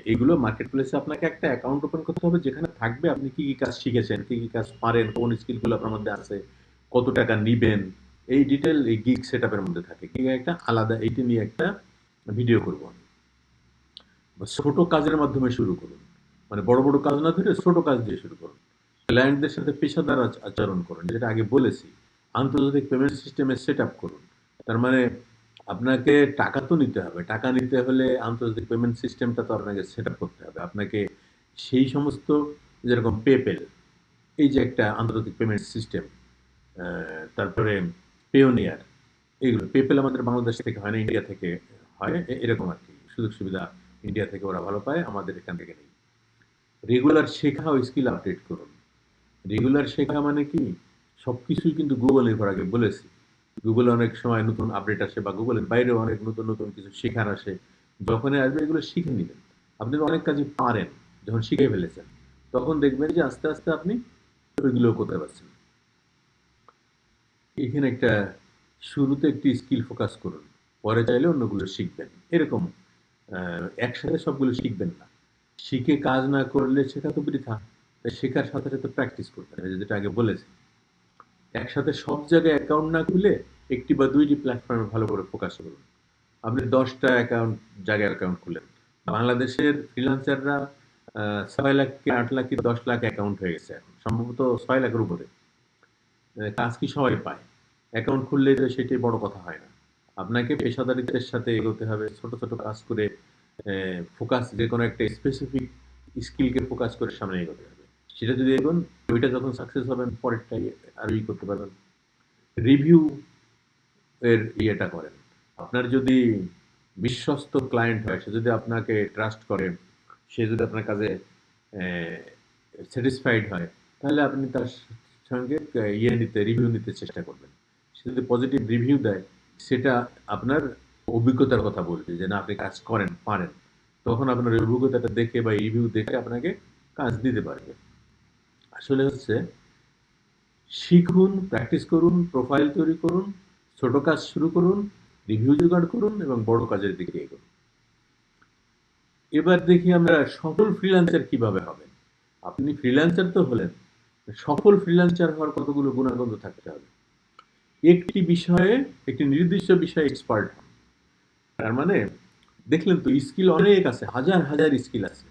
এগুলো মার্কেট প্লেসে আপনাকে একটা অ্যাকাউন্ট ওপেন করতে হবে যেখানে থাকবে আপনি কি কি কাজ শিখেছেন, কি কি কাজ পারেন, কোন স্কিলগুলো আপনার মধ্যে আছে, কত টাকা নিবেন, এই ডিটেল এই গিগ সেট আপের মধ্যে থাকে। কি একটা আলাদা এইটা নিয়ে একটা ভিডিও করবো আমি। ছোট কাজের মাধ্যমে শুরু করুন। মানে বড় বড় কাজ না ধরে ছোট কাজ দিয়ে শুরু করুন। ক্লায়েন্টদের সাথে পেশাদার আচরণ করুন, যেটা আগে বলেছি। আন্তর্জাতিক পেমেন্ট সিস্টেমে সেট আপ করুন। তার মানে আপনাকে টাকা তো নিতে হবে। টাকা নিতে হলে আন্তর্জাতিক পেমেন্ট সিস্টেমটা তো আপনাকে সেট আপ করতে হবে। আপনাকে সেই সমস্ত, যেরকম পেপেল, এই যে একটা আন্তর্জাতিক পেমেন্ট সিস্টেম, তারপরে পেওনিয়ার, এইগুলো পেপেল আমাদের বাংলাদেশ থেকে হয় না, ইন্ডিয়া থেকে হয়। এরকম আর কি সুযোগ সুবিধা ইন্ডিয়া থেকে ওরা ভালো পায়, আমাদের এখান থেকে নেই। রেগুলার শেখা ও স্কিল আপডেট করুন। রেগুলার শেখা মানে কি? সবকিছুই কিন্তু গুগল নির্ভর, আগে বলেছি। গুগলে অনেক সময় নতুন আপডেট আসে বা গুগলের বাইরেও অনেক নতুন নতুন কিছু শেখার আসে। যখনই আসবে এগুলো শিখে নিবেন। আপনি অনেক কাজই পারেন যখন শিখে ফেলেছেন, তখন দেখবেন যে আস্তে আস্তে আপনি ওইগুলো করতে পারছেন। এখানে একটা শুরুতে একটি স্কিল ফোকাস করুন, পরে চাইলে অন্যগুলো শিখবেন, এরকম। একসাথে সবগুলো শিখবেন না। শিখে কাজ না করলে শেখা তো বৃথা। তাই শেখার সাথে সাথে প্র্যাকটিস করতে হবে, যেটা আগে বলেছি। একসাথে সব জায়গায় অ্যাকাউন্ট না খুলে একটি বা দুইটি প্ল্যাটফর্মে ভালো করে ফোকাস করুন। আপনি 10টা অ্যাকাউন্ট জায়গায় অ্যাকাউন্ট খুলেন। বাংলাদেশের ফ্রিল্যান্সাররা 6 লাখ কি 8 লাখ কি 10 লাখ অ্যাকাউন্ট হয়ে গেছে এখন, সম্ভবত 6 লাখের উপরে। কাজ কি সবাই পায়? অ্যাকাউন্ট খুললেই তো সেটাই বড় কথা হয় না। আপনাকে পেশাদারিত্বের সাথে এগোতে হবে। ছোট, ছোট কাজ করে ফোকাস যেকোনো একটা স্পেসিফিক স্কিলকে ফোকাস করে সামনে এগোতে হবে। সেটা যদি এগোন, ওইটা যখন সাকসেস হবেন পরেরটাই আরো করতে পারবেন। রিভিউ এর ইয়েটা করেন। আপনার যদি বিশ্বস্ত ক্লায়েন্ট হয়, সে যদি আপনাকে ট্রাস্ট করে, সে যদি আপনার কাজে স্যাটিসফাইড হয়, তাহলে আপনি তার সঙ্গে রিভিউ নিতে চেষ্টা করবেন। সে যদি পজিটিভ রিভিউ দেয়, সেটা আপনার অভিজ্ঞতার কথা বলবে যে না, আপনি কাজ করেন, পারেন। তখন আপনার ওই অভিজ্ঞতাটা দেখে বা রিভিউ দেখে আপনাকে কাজ দিতে পারবে। আসলে হচ্ছে শিখুন, প্র্যাকটিস করুন, প্রোফাইল তৈরি করুন, ছোট কাজ শুরু করুন, রিভিউ জোগাড় করুন এবং বড় কাজের দিকে এগোন। এবার দেখি আমরা সফল ফ্রিল্যান্সার কিভাবে হবেন। আপনি ফ্রিল্যান্সার তো হলেন, সফল ফ্রিল্যান্সার হওয়ার কতগুলো গুণাগুণ থাকতে হবে। একটি বিষয়ে, একটি নির্দিষ্ট বিষয়ে এক্সপার্ট হন। তার মানে দেখলেন তো, স্কিল অনেক আছে, হাজার হাজার স্কিল আছে।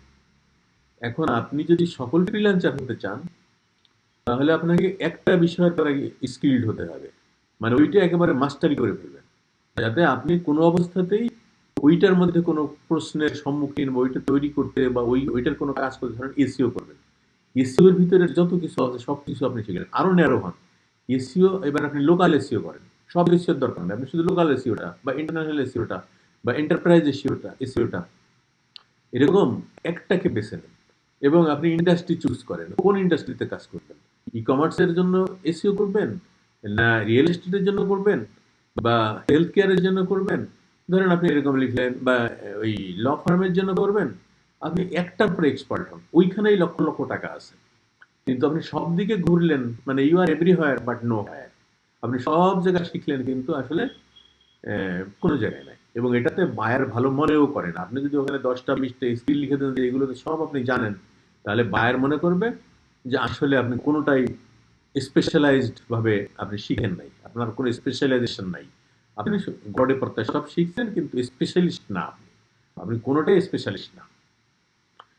এখন আপনি যদি সফল ফ্রিল্যান্সার হতে চান, তাহলে আপনাকে একটা বিষয়ের পর স্কিলড হতে হবে। মানে ওইটা একেবারে মাস্টারি করে ফেলবেন, যাতে আপনি কোনো অবস্থাতেই ওইটার মধ্যে কোনো প্রশ্নের সম্মুখীন বা ওইটা তৈরি করতে বা ওইটার কোনো কাজ করতে, ধরেন এসিও করবেন। এসিওর ভিতরে যত কিছু আছে সব কিছু আপনি শিখলেন, আরো ন্যারো হন। এসিও, এবার আপনি লোকাল এসিও করেন। সব এসিওর দরকার নেই, আপনি শুধু লোকাল এসিওটা বা ইন্টারন্যাশনাল এসিওটা বা এন্টারপ্রাইজ এসিওটা এরকম একটাকে বেছে নেন এবং আপনি ইন্ডাস্ট্রি চুজ করেন, কোন ইন্ডাস্ট্রিতে কাজ করবেন। ই কমার্সের জন্য এসইও করবেন, না রিয়েল এস্টেটের জন্য করবেন, বা হেলথ কেয়ারের জন্য করবেন। ধরেন আপনি এরকম লিখলেন, বা ওই ল ফার্মের জন্য করবেন। আপনি একটার উপরে এক্সপার্ট হন, ওইখানেই লক্ষ লক্ষ টাকা আছে। কিন্তু আপনি সব দিকে ঘুরলেন, মানে you are everywhere but nowhere. আপনি সব জায়গায় শিখলেন কিন্তু আসলে কোনো জায়গায় নাই, এবং এটাতে বায়ার ভালো মনেও করে না। আপনি যদি ওখানে 10টা 20টা স্কিল লিখে দেন যে এগুলোতে সব আপনি জানেন, তাহলে বায়ার মনে করবে যে আসলে আপনি কোনোটাই স্পেশালাইজড ভাবে আপনি শিখেন নাই, আপনার কোনো স্পেশালাইজেশন নাই। আপনি গড়ে পড়তে সব শিখছেন কিন্তু স্পেশালিস্ট না, আপনি আপনি কোনোটাই স্পেশালিস্ট না।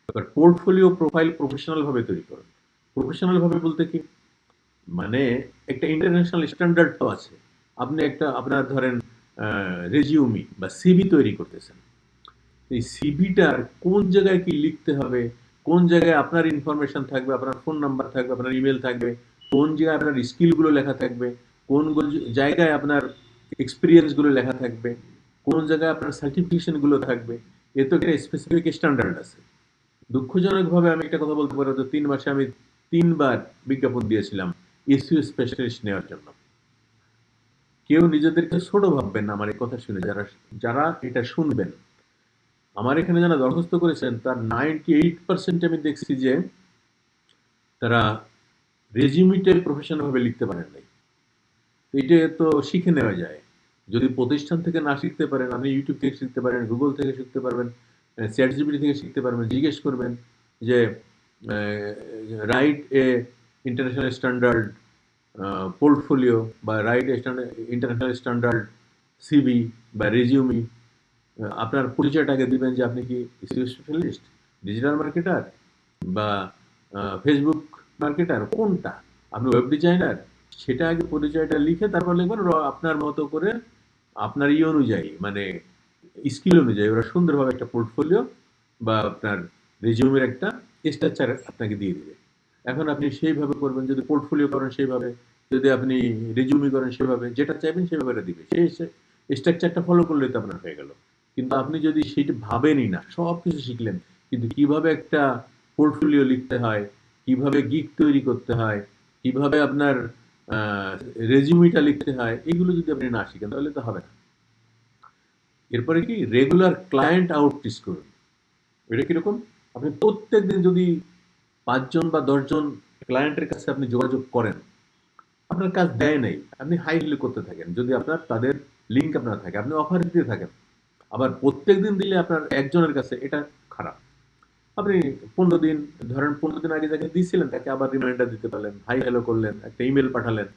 এবার পোর্টফোলিও প্রোফাইল প্রফেশনাল ভাবে তৈরি করুন। প্রফেশনাল ভাবে বলতে কি, মানে একটা ইন্টারন্যাশনাল স্ট্যান্ডার্ড তো আছে। আপনি একটা আপনার ধরেন রেজিউমি বা সিভি তৈরি করতেছেন। এই সিভিটার কোন জায়গায় কি লিখতে হবে, কোন জায়গায় আপনার ইনফরমেশন থাকবে, আপনার ফোন নাম্বার থাকবে, আপনার ইমেল থাকবে, কোন জায়গায় আপনার স্কিলগুলো লেখা থাকবে, কোন জায়গায় আপনার এক্সপিরিয়েন্সগুলো লেখা থাকবে, কোন জায়গায় আপনার সার্টিফিকেশনগুলো থাকবে। এ তো একটা স্পেসিফিক স্ট্যান্ডার্ড আছে। দুঃখজনকভাবে আমি একটা কথা বলতে পারি, যে 3 মাসে আমি 3বার বিজ্ঞাপন দিয়েছিলাম এসইও স্পেশালিস্ট নেওয়ার জন্য। কেউ নিজেদেরকে ছোট ভাববেন না আমার এই কথা শুনে, যারা যারা এটা শুনবেন। আমার এখানে যারা দরখাস্ত করেছেন তার 98% আমি দেখছি যে তারা রেজিউমিটাই প্রফেশনাল ভাবে লিখতে পারেন নাই। এটা তো শিখে নেওয়া যায়। যদি প্রতিষ্ঠান থেকে না শিখতে পারেন, আপনি ইউটিউব থেকে শিখতে পারেন, গুগল থেকে শিখতে পারবেন, চ্যাট জিপিটি থেকে শিখতে পারবেন। জিজ্ঞেস করবেন যে write a international standard portfolio, বা রাইট ইন্টারন্যাশনাল স্ট্যান্ডার্ড সিভি বা রেজিউমি। আপনার পরিচয়টাকে দিবেন যে আপনি কি এসইও স্পেশালিস্ট, ডিজিটাল মার্কেটার, বা ফেসবুক মার্কেটার, কোনটা, আপনি ওয়েব ডিজাইনার। সেটা আগে পরিচয়টা লিখে তারপর লিখবেন আপনার মতো করে, আপনার অনুযায়ী, মানে স্কিল অনুযায়ী ওরা সুন্দরভাবে একটা পোর্টফোলিও বা আপনার রেজিউমের একটা স্ট্রাকচার আপনাকে দিয়ে দিবে। এখন আপনি সেইভাবে করবেন, যদি পোর্টফোলিও করেন সেইভাবে, যদি আপনি রেজিউমি করেন সেভাবে, যেটা চাইবেন সেভাবে দিবে। সেই স্ট্রাকচারটা ফলো করলে তো আপনার হয়ে গেল। কিন্তু আপনি যদি সেটা ভাবেনই না, সব কিছু শিখলেন, কিন্তু কিভাবে একটা পোর্টফোলিও লিখতে হয়, কিভাবে গিগ তৈরি করতে হয়, কিভাবে আপনার রেজিউমিটা লিখতে হয়, এগুলো যদি আপনি না শিখেন তাহলে তো হবে না। এরপরে কি, রেগুলার ক্লায়েন্ট আউটরিচ করুন। এটা কিরকম, আপনি প্রত্যেক দিন যদি 5 জন বা 10 জন ক্লায়েন্টের কাছে আপনি যোগাযোগ করেন, আপনার কাজ দেয় নাই, আপনি হাই হিল করতে থাকেন। যদি আপনার তাদের লিঙ্ক আপনার থাকে, আপনি অফার দিতে থাকেন। আবার প্রত্যেকদিন দিলে আপনার একজনের কাছে, এটা খারাপ। আপনি 15 দিন, ধরেন 15 দিন আগে যাকে দিয়েছিলেন তাকে আবার রিমাইন্ডার দিতে পারলেন, হাই হ্যালো করলেন, একটা ইমেল পাঠালেন,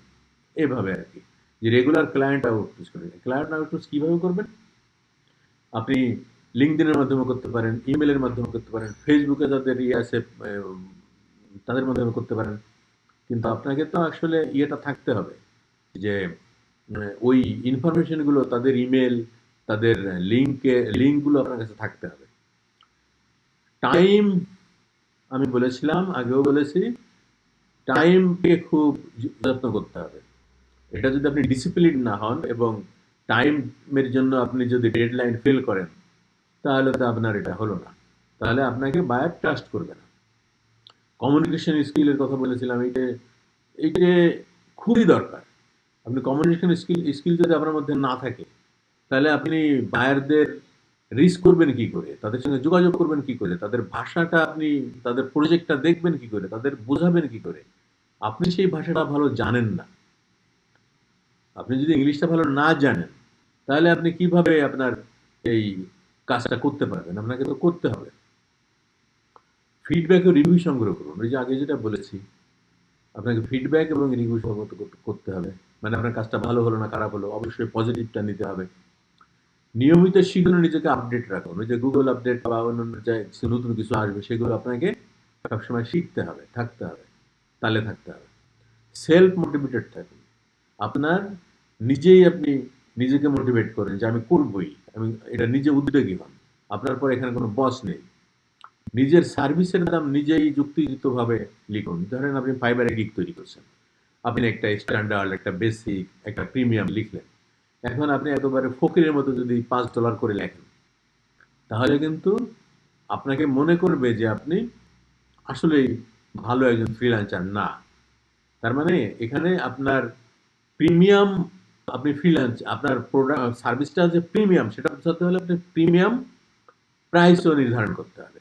এভাবে আর কি। যে রেগুলার ক্লায়েন্ট আউটরিচ করবেন। ক্লায়েন্ট আউটরিচ কিভাবে করবেন? আপনি লিঙ্কডিনের মাধ্যমে করতে পারেন, ইমেলের মাধ্যমে করতে পারেন, ফেসবুকে যাদের ইয়ে আছে তাদের মাধ্যমে করতে পারেন। কিন্তু আপনাকে তো আসলে ইয়েটা থাকতে হবে যে ওই ইনফরমেশন গুলো, তাদের ইমেল, তাদের লিঙ্কগুলো আপনার কাছে থাকতে হবে। টাইম, আমি বলেছিলাম, আগেও বলেছি, টাইমকে খুব যত্ন করতে হবে। এটা যদি আপনি ডিসিপ্লিন না হন এবং টাইমের জন্য আপনি যদি ডেডলাইন ফেল করেন, তাহলে তো আপনার এটা হলো না। তাহলে আপনাকে বায়ার ট্রাস্ট করবে না। কমিউনিকেশন স্কিলের কথা বলেছিলাম, এইটা খুবই দরকার। আপনি কমিউনিকেশন স্কিল যদি আপনার মধ্যে না থাকে, তাহলে আপনি বায়ারদের রিচ করবেন কি করে, তাদের সঙ্গে যোগাযোগ করবেন কি করে, তাদের ভাষাটা আপনি, তাদের প্রজেক্টটা দেখবেন কি করে, তাদের বোঝাবেন কি করে? আপনি সেই ভাষাটা ভালো জানেন না। আপনি যদি ইংলিশটা ভালো না জানেন, তাহলে আপনি কিভাবে আপনার এই কাজটা করতে পারবেন? আপনাকে তো করতে হবে। ফিডব্যাক ও রিভিউ সংগ্রহ করুন। ওই যে আগে যেটা বলেছি, আপনাকে ফিডব্যাক এবং রিভিউ সংগ্রহ করতে হবে। মানে আপনার কাজটা ভালো হলো না খারাপ হলো, অবশ্যই পজিটিভটা নিতে হবে। নিয়মিত শিখুন, নিজেকে আপডেট রাখুন। ওই যে গুগল আপডেট বা অন্যান্য যে নতুন কিছু আসবে, সেগুলো আপনাকে সবসময় শিখতে হবে, থাকতে হবে, তালে থাকতে হবে। সেলফ মোটিভেটেড থাকুন। আপনার নিজেই আপনি নিজেকে মোটিভেট করেন যে আমি করবই, আমি এটা নিজে উদ্যোগী হন। আপনার পর এখানে কোনো বস নেই। নিজের সার্ভিসের দাম নিজেই যুক্তিযুক্তভাবে লিখুন। ধরেন আপনি ফাইবারে গিগ তৈরি করছেন, আপনি একটা স্ট্যান্ডার্ড, একটা বেসিক, একটা প্রিমিয়াম লিখলেন। এখন আপনি একেবারে ফকিরের মতো যদি $5 করে লেখেন, তাহলে কিন্তু আপনাকে মনে করবে যে আপনি আসলেই ভালো একজন ফ্রিল্যান্সার না। তার মানে এখানে আপনার প্রিমিয়াম, আপনি ফ্রিল্যান্স, আপনার প্রোডাক্ট সার্ভিসটা যে প্রিমিয়াম, সেটা বোঝাতে হলে আপনি প্রিমিয়াম প্রাইসও নির্ধারণ করতে হবে।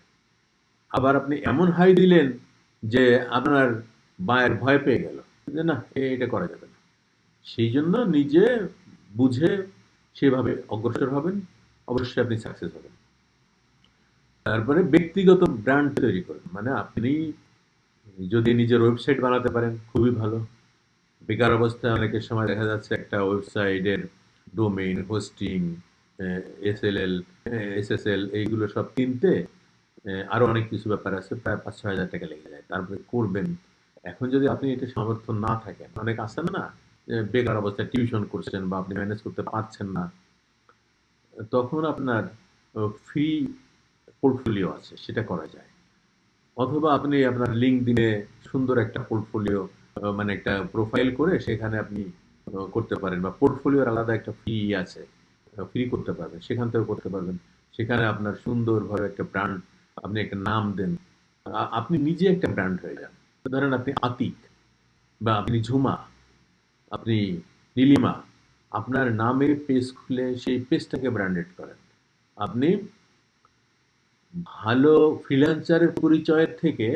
আবার আপনি এমন হাই দিলেন যে আপনার বায়ার ভয় পেয়ে গেল যে না, এটা করা যাবে না। সেই জন্য নিজে বুঝে সেভাবে অগ্রসর হবেন, অবশ্যই আপনি সাকসেস হবেন। তারপরে ব্যক্তিগত ব্র্যান্ড তৈরি করুন। মানে আপনি যদি নিজের ওয়েবসাইট বানাতে পারেন, খুবই ভালো। বেকার অবস্থায় অনেকের সময় দেখা যাচ্ছে একটা ওয়েবসাইটের ডোমেইন, হোস্টিং, এসএলএল, এসএসএল, এইগুলো সব কিনতে আরো অনেক কিছু ব্যাপার আছে, প্রায় 5-6 হাজার টাকা লেগে যায়। তারপরে করবেন। এখন যদি আপনি এটা সামর্থ্য না থাকেন, অনেক আছেন না যে বেকার অবস্থায় টিউশন করছেন বা আপনি ম্যানেজ করতে পারছেন না, তখন আপনার ফ্রি পোর্টফোলিও আছে, সেটা করা যায়। অথবা আপনি আপনার লিঙ্কডইনে সুন্দর একটা পোর্টফোলিও, মানে একটা প্রোফাইল করে সেখানে আপনি করতে পারেন, বা পোর্টফোলিওর আলাদা একটা ফি আছে, ফ্রি করতে পারবেন, সেখান থেকেও করতে পারবেন। সেখানে আপনার সুন্দরভাবে একটা ব্র্যান্ড, আপনি একটা নাম দেন, আপনি নিজে একটা ব্র্যান্ড হয়ে যান। ধরেন আপনি আতিক, বা আপনি ঝুমা, আপনি নীলিমা, আপনার নামে পেজ খুলে সেই পেজটাকে ব্র্যান্ডেড করেন। আপনি ভালো ফ্রিল্যান্সারের পরিচয়ের থেকে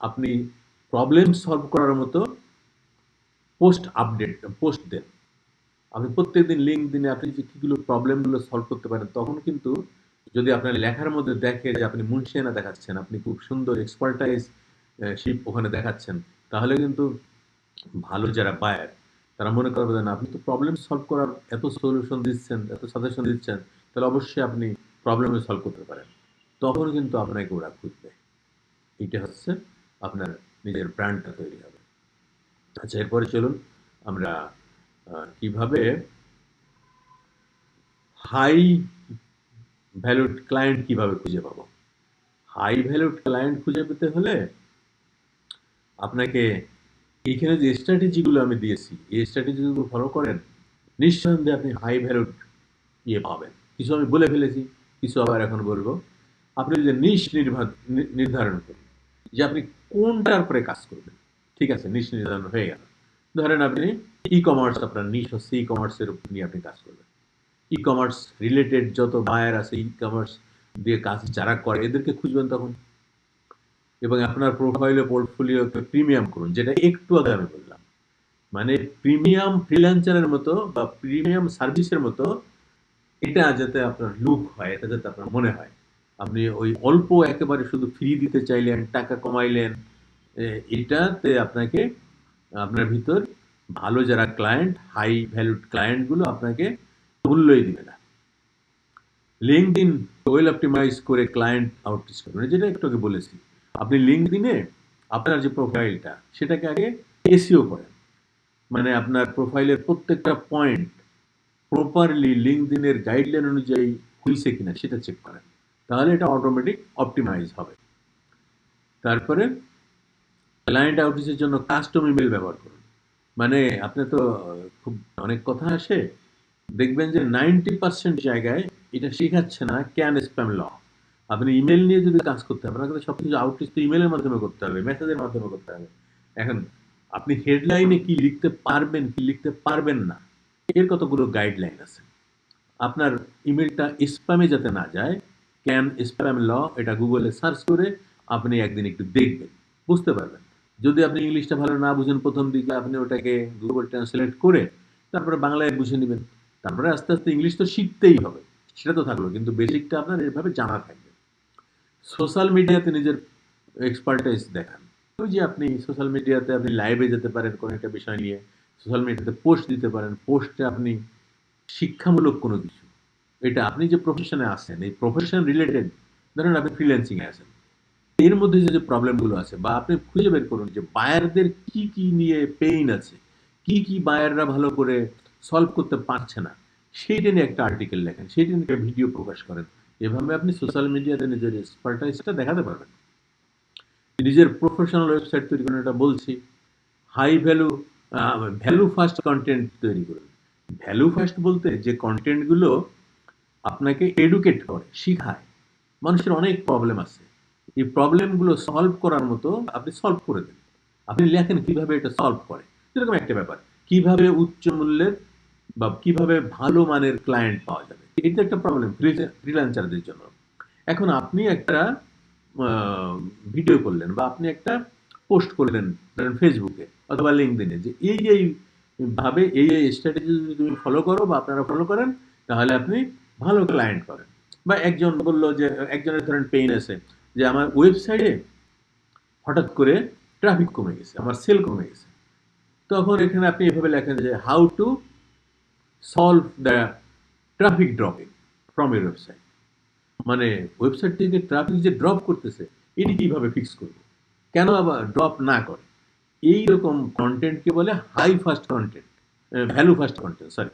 আপনি প্রবলেম সলভ করার মতো পোস্ট দেন। আপনি প্রত্যেকদিন লিঙ্কডইনে আপনি যে কিগুলো প্রবলেমগুলো সলভ করতে পারেন, তখন কিন্তু যদি আপনার লেখার মধ্যে দেখে যে আপনি মুনশিয়ানা দেখাচ্ছেন, আপনি খুব সুন্দর এক্সপার্টাইজ শিপ ওখানে দেখাচ্ছেন, তাহলে কিন্তু ভালো যারা বায়ার, তারা মনে করবে যে না, আপনি তো প্রবলেম সলভ করার এত সলিউশন দিচ্ছেন, এত সাজেশন দিচ্ছেন, তাহলে অবশ্যই আপনি প্রবলেমে সলভ করতে পারেন। তখন কিন্তু আপনাকে ওরা খুঁজবে। এটা হচ্ছে আপনার নিজের ব্র্যান্ডটা তৈরি হবে। আচ্ছা, এরপরে চলুন আমরা কিভাবে হাই ভ্যালুড ক্লায়েন্ট কিভাবে খুঁজে পাবো। হাই ভ্যালুড ক্লায়েন্ট খুঁজে পেতে হলে আপনাকে এইখানে যে স্ট্র্যাটেজিগুলো আমি দিয়েছি, এই স্ট্র্যাটেজিগুলো ফলো করেন, নিঃসন্দেহে আপনি হাই ভ্যালুড ইয়ে পাবেন। কিছু আমি বলে ফেলেছি, কিছু আবার এখন বলবো। আপনি যদি নির্ধারণ করুন যে আপনি কোনটার উপরে কাজ করবেন। ঠিক আছে, নিশ নির্ধারণ হয়ে গেল। ধরেন আপনি ই কমার্স, আপনার নিশ হচ্ছে ই কমার্সের উপর নিয়ে আপনি কাজ করবেন। ই কমার্স রিলেটেড যত বায়ার আছে, ই কমার্স দিয়ে কাজ যারা করে, এদেরকে খুঁজবেন তখন। এবং আপনার প্রোফাইলে পোর্টফোলিওকে প্রিমিয়াম করুন, যেটা একটু আগে আমি বললাম। মানে প্রিমিয়াম ফ্রিল্যান্সারের মতো বা প্রিমিয়াম সার্ভিসের মতো এটা যাতে আপনার লুক হয়, এটা যাতে আপনার মনে হয়। আপনি ওই অল্প একেবারে শুধু ফ্রি দিতে চাইলেন, টাকা কমাইলেন, এ এটাতে আপনাকে আপনার ভিতর ভালো যারা ক্লায়েন্ট, হাই ভ্যালুড ক্লায়েন্ট গুলো আপনাকে মূল্যই দিবে না। লিঙ্কডইন ওয়েল অপটিমাইজ করে ক্লায়েন্ট আউটরিচ করবেন। যেটা একটু আগে বলেছি। আপনি লিঙ্কডইনে আপনার যে প্রোফাইলটা সেটাকে আগে এসইও করেন। মানে আপনার প্রোফাইলের প্রত্যেকটা পয়েন্ট প্রপারলি লিঙ্কডইনের গাইডলাইন অনুযায়ী হইছে কিনা সেটা চেক করেন। তাহলে এটা অটোমেটিক অপটিমাইজ হবে। তারপরে ক্লায়েন্ট আউটরিচের জন্য কাস্টম ইমেল ব্যবহার করুন। মানে আপনি তো খুব অনেক কথা আসে, দেখবেন যে 90% জায়গায় এটা শেখাচ্ছে না ক্যান স্প্যাম ল। আপনি ইমেল নিয়ে যদি কাজ করতে হবে, আপনাকে সবকিছু আউটরিচ তো ইমেলের মাধ্যমে করতে হবে, মেসেজের মাধ্যমে করতে হবে। এখন আপনি হেডলাইনে কি লিখতে পারবেন, কি লিখতে পারবেন না, এর কতগুলো গাইডলাইন আছে। আপনার ইমেলটা স্প্যামে যাতে না যায়, ক্যান স্প্যাম ল এটা গুগলে সার্চ করে আপনি একদিন একটু দেখবেন, বুঝতে পারবেন। যদি আপনি ইংলিশটা ভালো না বুঝেন প্রথম দিকে, আপনি ওটাকে গুগল ট্রান্সলেট করে তারপরে বাংলায় বুঝে নেবেন। তারপরে আস্তে আস্তে ইংলিশ তো শিখতেই হবে, সেটা তো থাকলো, কিন্তু বেসিকটা আপনার এভাবে জানা থাকবে। সোশ্যাল মিডিয়াতে নিজের এক্সপার্টাইজ দেখান। ওই যে আপনি সোশ্যাল মিডিয়াতে আপনি লাইভে যেতে পারেন কোনো একটা বিষয় নিয়ে, সোশ্যাল মিডিয়াতে পোস্ট দিতে পারেন, পোস্টে আপনি শিক্ষামূলক কোনো কিছু, এটা আপনি যে প্রফেশনে আছেন এই প্রফেশন রিলেটেড, ধরেন আপনি ফ্রিল্যান্সিং এ আছেন, এর মধ্যে যে প্রবলেমগুলো আছে বা আপনি খুঁজে বের করুন যে বায়ারদের কি কি নিয়ে পেইন আছে, কি কি বায়াররা ভালো করে সলভ করতে পারছে না, সেইটা নিয়ে একটা আর্টিকেল লেখেন, সেইটা নিয়ে একটা ভিডিও প্রকাশ করেন। এভাবে আপনি সোশ্যাল মিডিয়াতে নিজের এক্সপার্টাইজটা দেখাতে পারবেন। নিজের প্রফেশনাল ওয়েবসাইট তৈরি করেন, এটা বলছি। High value value first content তৈরি করুন। ভ্যালু ফার্স্ট বলতে যে কন্টেন্টগুলো আপনাকে এডুকেট করে, শিখায়। মানুষের অনেক প্রবলেম আছে, এই প্রবলেমগুলো সলভ করার মতো আপনি সলভ করে দেন। আপনি লেখেন কিভাবে এটা সলভ করে, এরকম একটা ব্যাপার। কিভাবে উচ্চ মূল্যের বা কিভাবে ভালো মানের ক্লায়েন্ট পাওয়া যাবে, এটা একটা প্রবলেম ফ্রিল্যান্সারদের জন্য। এখন আপনি একটা ভিডিও করলেন বা আপনি একটা পোস্ট করলেন, ধরেন ফেসবুকে অথবা লিঙ্কডইনে, যে এই ভাবে এই স্ট্র্যাটেজি যদি তুমি ফলো করো বা আপনারা ফলো করেন, তাহলে আপনি ভালো ক্লায়েন্ট পাবেন। বা একজন বলল যে, একজনের ধরেন পেইন আছে যে আমার ওয়েবসাইটে হঠাৎ করে ট্রাফিক কমে গেছে, আমার সেল কমে গেছে। তখন এখানে আপনি এভাবে লেখেন যে how to solve the traffic dropping from your website. মানে ওয়েবসাইট থেকে ট্রাফিক যে ড্রপ করতেছে, এটি কিভাবে ফিক্স করবো, কেন আবার ড্রপ না করে। এইরকম কন্টেন্টকে বলে high first content, value first content, sorry,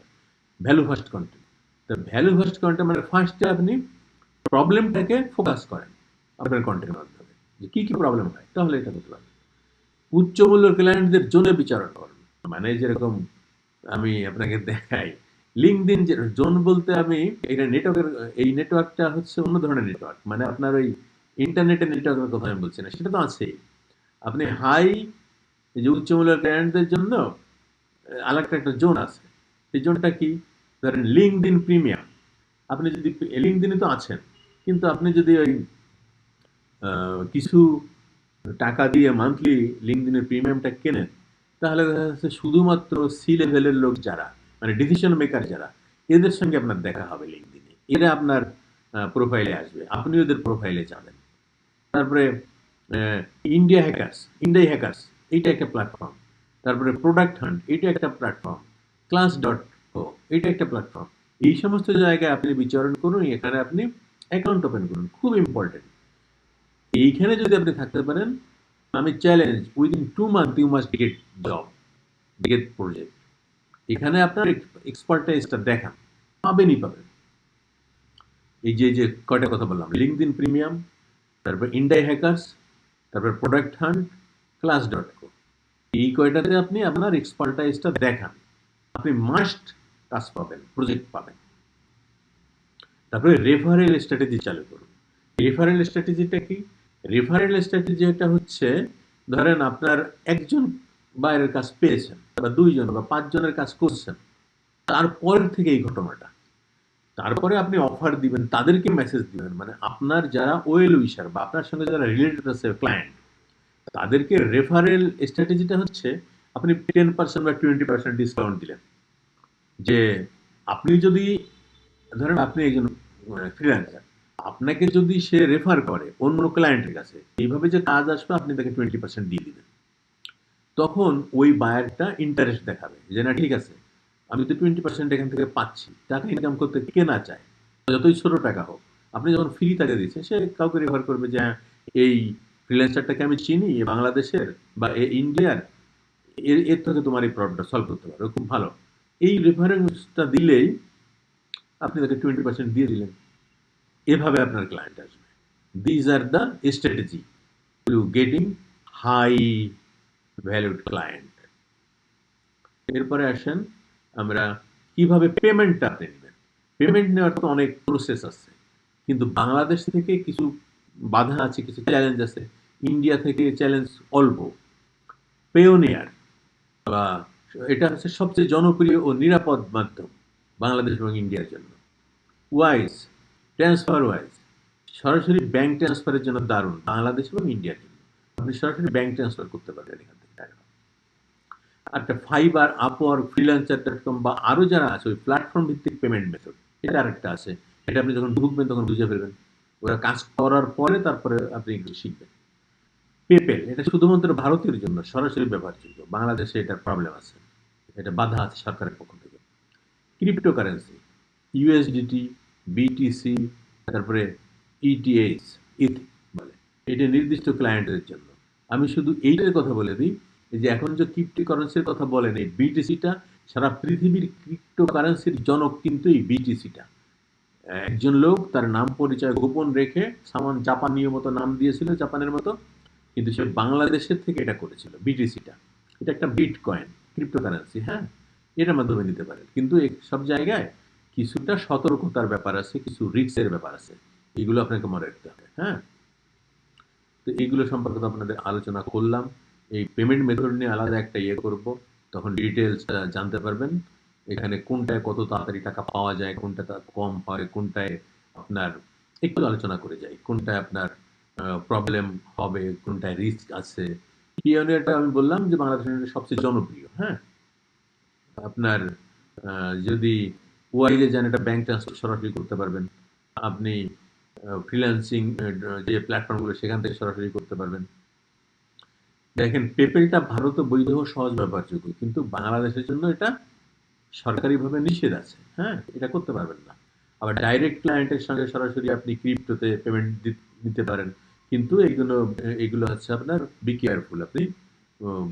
value first content. তো ভ্যালু ফাস্ট কন্টেন্ট মানে ফার্স্টে আপনি প্রবলেমটাকে ফোকাস করেন আপনার কন্টেন্টের মাধ্যমে, যে কি কি প্রবলেম হয়, তাহলে এটা করতে পারবেন। উচ্চ মূল্যের ক্লায়েন্টদের জন্য বিচারণ করুন। মানে যেরকম আমি আপনাকে দেখাই, লিঙ্কডইন যে জোন বলতে আমি এটা নেটওয়ার্কের, এই নেটওয়ার্কটা হচ্ছে অন্য ধরনের নেটওয়ার্ক, মানে আপনার ওই ইন্টারনেটের নেটওয়ার্কের কথা আমি বলছি না, সেটা তো আছেই। আপনি হাই, এই যে উচ্চ মূল্যের ক্লায়েন্টদের জন্য আলাদা একটা জোন আছে। সেই জোনটা কি, ধরেন লিঙ্কডইন প্রিমিয়াম। আপনি যদি লিঙ্কডইনে তো আছেন, কিন্তু আপনি যদি ওই কিছু টাকা দিয়ে মান্থলি লিঙ্কডইনের প্রিমিয়ামটা কেনেন, তাহলে দেখা যাচ্ছে শুধুমাত্র সি লেভেলের লোক যারা, মানে ডিসিশন মেকার যারা, এদের সঙ্গে আপনার দেখা হবে লিঙ্কডইনে, এরা আপনার প্রোফাইলে আসবে, আপনি ওদের প্রোফাইলে যাবেন। তারপরে ইন্ডিয়া হ্যাকার্স এইটা একটা প্ল্যাটফর্ম। তারপরে প্রোডাক্ট হান্ট এটা একটা প্ল্যাটফর্ম। ক্লাস.co এটা একটা প্ল্যাটফর্ম। এই সমস্ত জায়গায় আপনি বিচরণ করুন, এখানে আপনি অ্যাকাউন্ট ওপেন করুন, খুব ইম্পর্টেন্ট। এইখানে যদি আপনি থাকতে পারেন, আমি challenge within 2 month you must get job, get project. এখানে আপনার এক্সপার্টাইজটা দেখান, পাবেনই পাবেন। এই যে যে কয়টা কথা বললাম, লিঙ্কডইন প্রিমিয়াম, তারপর ইন্ডিয়া হ্যাকার্স, তারপর প্রোডাক্ট হান্ট, ক্লাস.co, এই কয়টাতে আপনি আপনার এক্সপার্টাইজটা দেখান, আপনি মাস্ট কাজ পাবেন, প্রজেক্ট পাবেন। তারপরে রেফারেল স্ট্র্যাটেজি চালু করুন। রেফারেল স্ট্র্যাটেজিটা কি? রেফারেল স্ট্র্যাটেজিটা হচ্ছে, ধরেন আপনার একজন বাইরের কাজ পেয়েছেন বা 2 জন বা 5 জনের কাজ করছেন, তারপরের থেকে এই ঘটনাটা, তারপরে আপনি অফার দিবেন, তাদেরকে মেসেজ দিবেন, মানে আপনার যারা ওয়েল উইশার বা আপনার সঙ্গে যারা রিলেটেড আছে ক্লায়েন্ট, তাদেরকে রেফারেল স্ট্র্যাটেজিটা হচ্ছে আপনি 10% বা 20% ডিসকাউন্ট দিলেন। যে আপনি যদি ধরেন আপনি একজন ফ্রিল্যান্সার, আপনাকে যদি সে রেফার করে অন্য ক্লায়েন্টের কাছে, এইভাবে যে কাজ আসবে আপনি তাকে 20% দিয়ে দিবেন। তখন ওই বায়ারটা ইন্টারেস্ট দেখাবে যে না ঠিক আছে, আমি তো 20% এখান থেকে পাচ্ছি, টাকা ইনকাম করতে কে না চায়, যতই ছোট টাকা হোক। আপনি যখন ফ্রি টাকা দিচ্ছেন সে কাউকে রেফার করবে যে হ্যাঁ, এই ফ্রিল্যান্সারটাকে আমি চিনি, এ বাংলাদেশের বা এ ইন্ডিয়ার, এর এর থেকে তোমার এই প্রবলেমটা সলভ করতে পারবে, খুব ভালো। এই রেফারেন্সটা দিলেই আপনি তাকে 20% দিয়ে দিলেন। এভাবে আপনার ক্লায়েন্ট আসবে। These are the strategy to getting high valued client. এরপরে আসেন আমরা কিভাবে পেমেন্টটা আপনি নেবেন। পেমেন্ট নেওয়ার তো অনেক প্রসেস আছে, কিন্তু বাংলাদেশ থেকে কিছু বাধা আছে, কিছু চ্যালেঞ্জ আছে। ইন্ডিয়া থেকে চ্যালেঞ্জ অল্প। পেওনিয়ার বা এটা হচ্ছে সবচেয়ে জনপ্রিয় ও নিরাপদ মাধ্যম বাংলাদেশ এবং ইন্ডিয়ার জন্য। ওয়াইজ, ট্রান্সফার ওয়াইজ, সরাসরি ব্যাংক ট্রান্সফারের জন্য দারুণ বাংলাদেশ এবং ইন্ডিয়ার জন্য। আপনি সরাসরি ব্যাংক ট্রান্সফার করতে পারবেন এখান থেকে টাকা। একটা ফাইবার, আপওয়ার্ক, ফ্রিল্যান্সার.কম বা আরো যারা আছে ওই প্ল্যাটফর্ম ভিত্তিক পেমেন্ট মেথড, এটা আরেকটা আছে। এটা আপনি যখন ঢুকবেন তখন বুঝে ফেলবেন। ওরা কাজ করার পরে তারপরে আপনি এগুলো শিখবেন। পেপেল এটা শুধুমাত্র ভারতীয়র জন্য সরাসরি ব্যবহারযোগ্য, বাংলাদেশে এটার প্রবলেম আছে, এটা বাধা আছে সরকারের পক্ষ থেকে। ক্রিপ্টোকারেন্সি, ইউএসডিটি, বিটিসি, তারপরে ইটিএইচ, ইথ বলে, এটা নির্দিষ্ট ক্লায়েন্টের জন্য। আমি শুধু এইটার কথা বলে দিই, এই যে এখন যে ক্রিপ্টোকারেন্সির কথা বলেন, এই বিটিসিটা সারা পৃথিবীর ক্রিপ্টোকারেন্সির জনক কিন্তু এই বিটিসিটা। একজন লোক তার নাম পরিচয় গোপন রেখে সামান জাপানীয় মতো নাম দিয়েছিল, জাপানের মতো, কিন্তু সে বাংলাদেশের থেকে এটা করেছিল বিটিসিটা। এটা একটা বিট কয়েন, ক্রিপ্টোকারেন্সি, হ্যাঁ, এটার মাধ্যমে নিতে পারেন। কিন্তু সব জায়গায় কিছুটা সতর্কতার ব্যাপার আছে, কিছু রিস্কের ব্যাপার আছে, এগুলো আপনাকে মনে রাখতে হবে। হ্যাঁ, তো এইগুলো সম্পর্কে তো আপনাদের আলোচনা করলাম। এই পেমেন্ট মেথড নিয়ে আলাদা একটা ইয়ে করব, তখন ডিটেলসটা জানতে পারবেন। এখানে কোনটায় কত তাড়াতাড়ি টাকা পাওয়া যায়, কোনটা কম হয়, কোনটায় আপনার একটু আলোচনা করে যাই, কোনটায় আপনার প্রবলেম হবে, কোনটায় রিস্ক আছে। পিওনিয়ারটা আমি বললাম যে বাংলাদেশের সবচেয়ে জনপ্রিয়। হ্যাঁ, আপনার যদি ওয়াইজে যান, এটা ব্যাংক ট্রান্সফার সরাসরি করতে পারবেন। আপনি ফ্রিল্যান্সিং যে প্ল্যাটফর্মগুলো সেখান থেকে সরাসরি করতে পারবেন। দেখেন পেপেলটা ভারতে বৈধ ও সহজ ব্যবহারযোগ্য, কিন্তু বাংলাদেশের জন্য এটা সরকারিভাবে নিষেধ আছে। হ্যাঁ, এটা করতে পারবেন না। আবার ডাইরেক্ট ক্লায়েন্টের সঙ্গে সরাসরি আপনি ক্রিপ্টোতে পেমেন্ট দিতে পারেন, কিন্তু এগুলো এগুলো হচ্ছে আপনার বি কেয়ারফুল, আপনি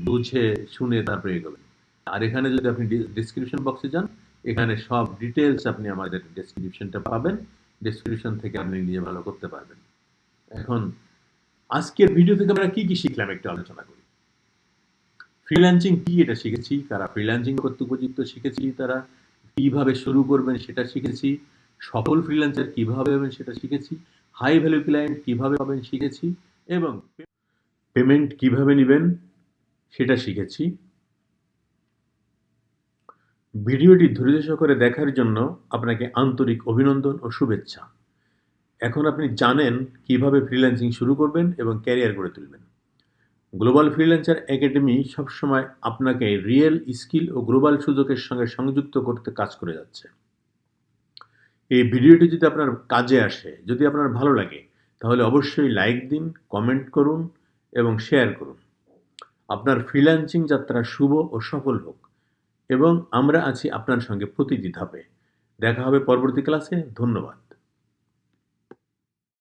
বুঝে শুনে তারপরে এগোবেন। আর এখানে যদি আপনি ডিসক্রিপশন বক্সে যান, এখানে সব ডিটেলস আপনি আমাদের ডেসক্রিপশনটা পাবেন। ডেসক্রিপশন থেকে আপনি নিজে ভালো করতে পারবেন। এখন আজকের ভিডিও থেকে আমরা কি কি শিখলাম একটু আলোচনা করি। ফ্রিল্যান্সিং কি এটা শিখেছি, কারা ফ্রিল্যান্সিং করতে উপযুক্ত শিখেছি, তারা কিভাবে শুরু করবেন সেটা শিখেছি, সফল ফ্রিল্যান্সার কিভাবে হবেন সেটা শিখেছি, হাই ভ্যালু ক্লায়েন্ট কিভাবে পাবেন শিখেছি, এবং পেমেন্ট কিভাবে নেবেন সেটা শিখেছি। ভিডিওটি ধৈর্য সহকারে দেখার জন্য আপনাকে আন্তরিক অভিনন্দন ও শুভেচ্ছা। এখন আপনি জানেন কিভাবে ফ্রিল্যান্সিং শুরু করবেন এবং ক্যারিয়ার গড়ে তুলবেন। গ্লোবাল ফ্রিল্যান্সার একাডেমি সবসময় আপনাকে রিয়েল স্কিল ও গ্লোবাল সুযোগের সঙ্গে সংযুক্ত করতে কাজ করে যাচ্ছে। এই ভিডিওটি যদি আপনার কাজে আসে, যদি আপনার ভালো লাগে, তাহলে অবশ্যই লাইক দিন, কমেন্ট করুন এবং শেয়ার করুন। আপনার ফ্রিল্যান্সিং যাত্রা শুভ ও সফল হোক, এবং আমরা আছি আপনার সঙ্গে প্রতিটি ধাপে। দেখা হবে পরবর্তী ক্লাসে। ধন্যবাদ।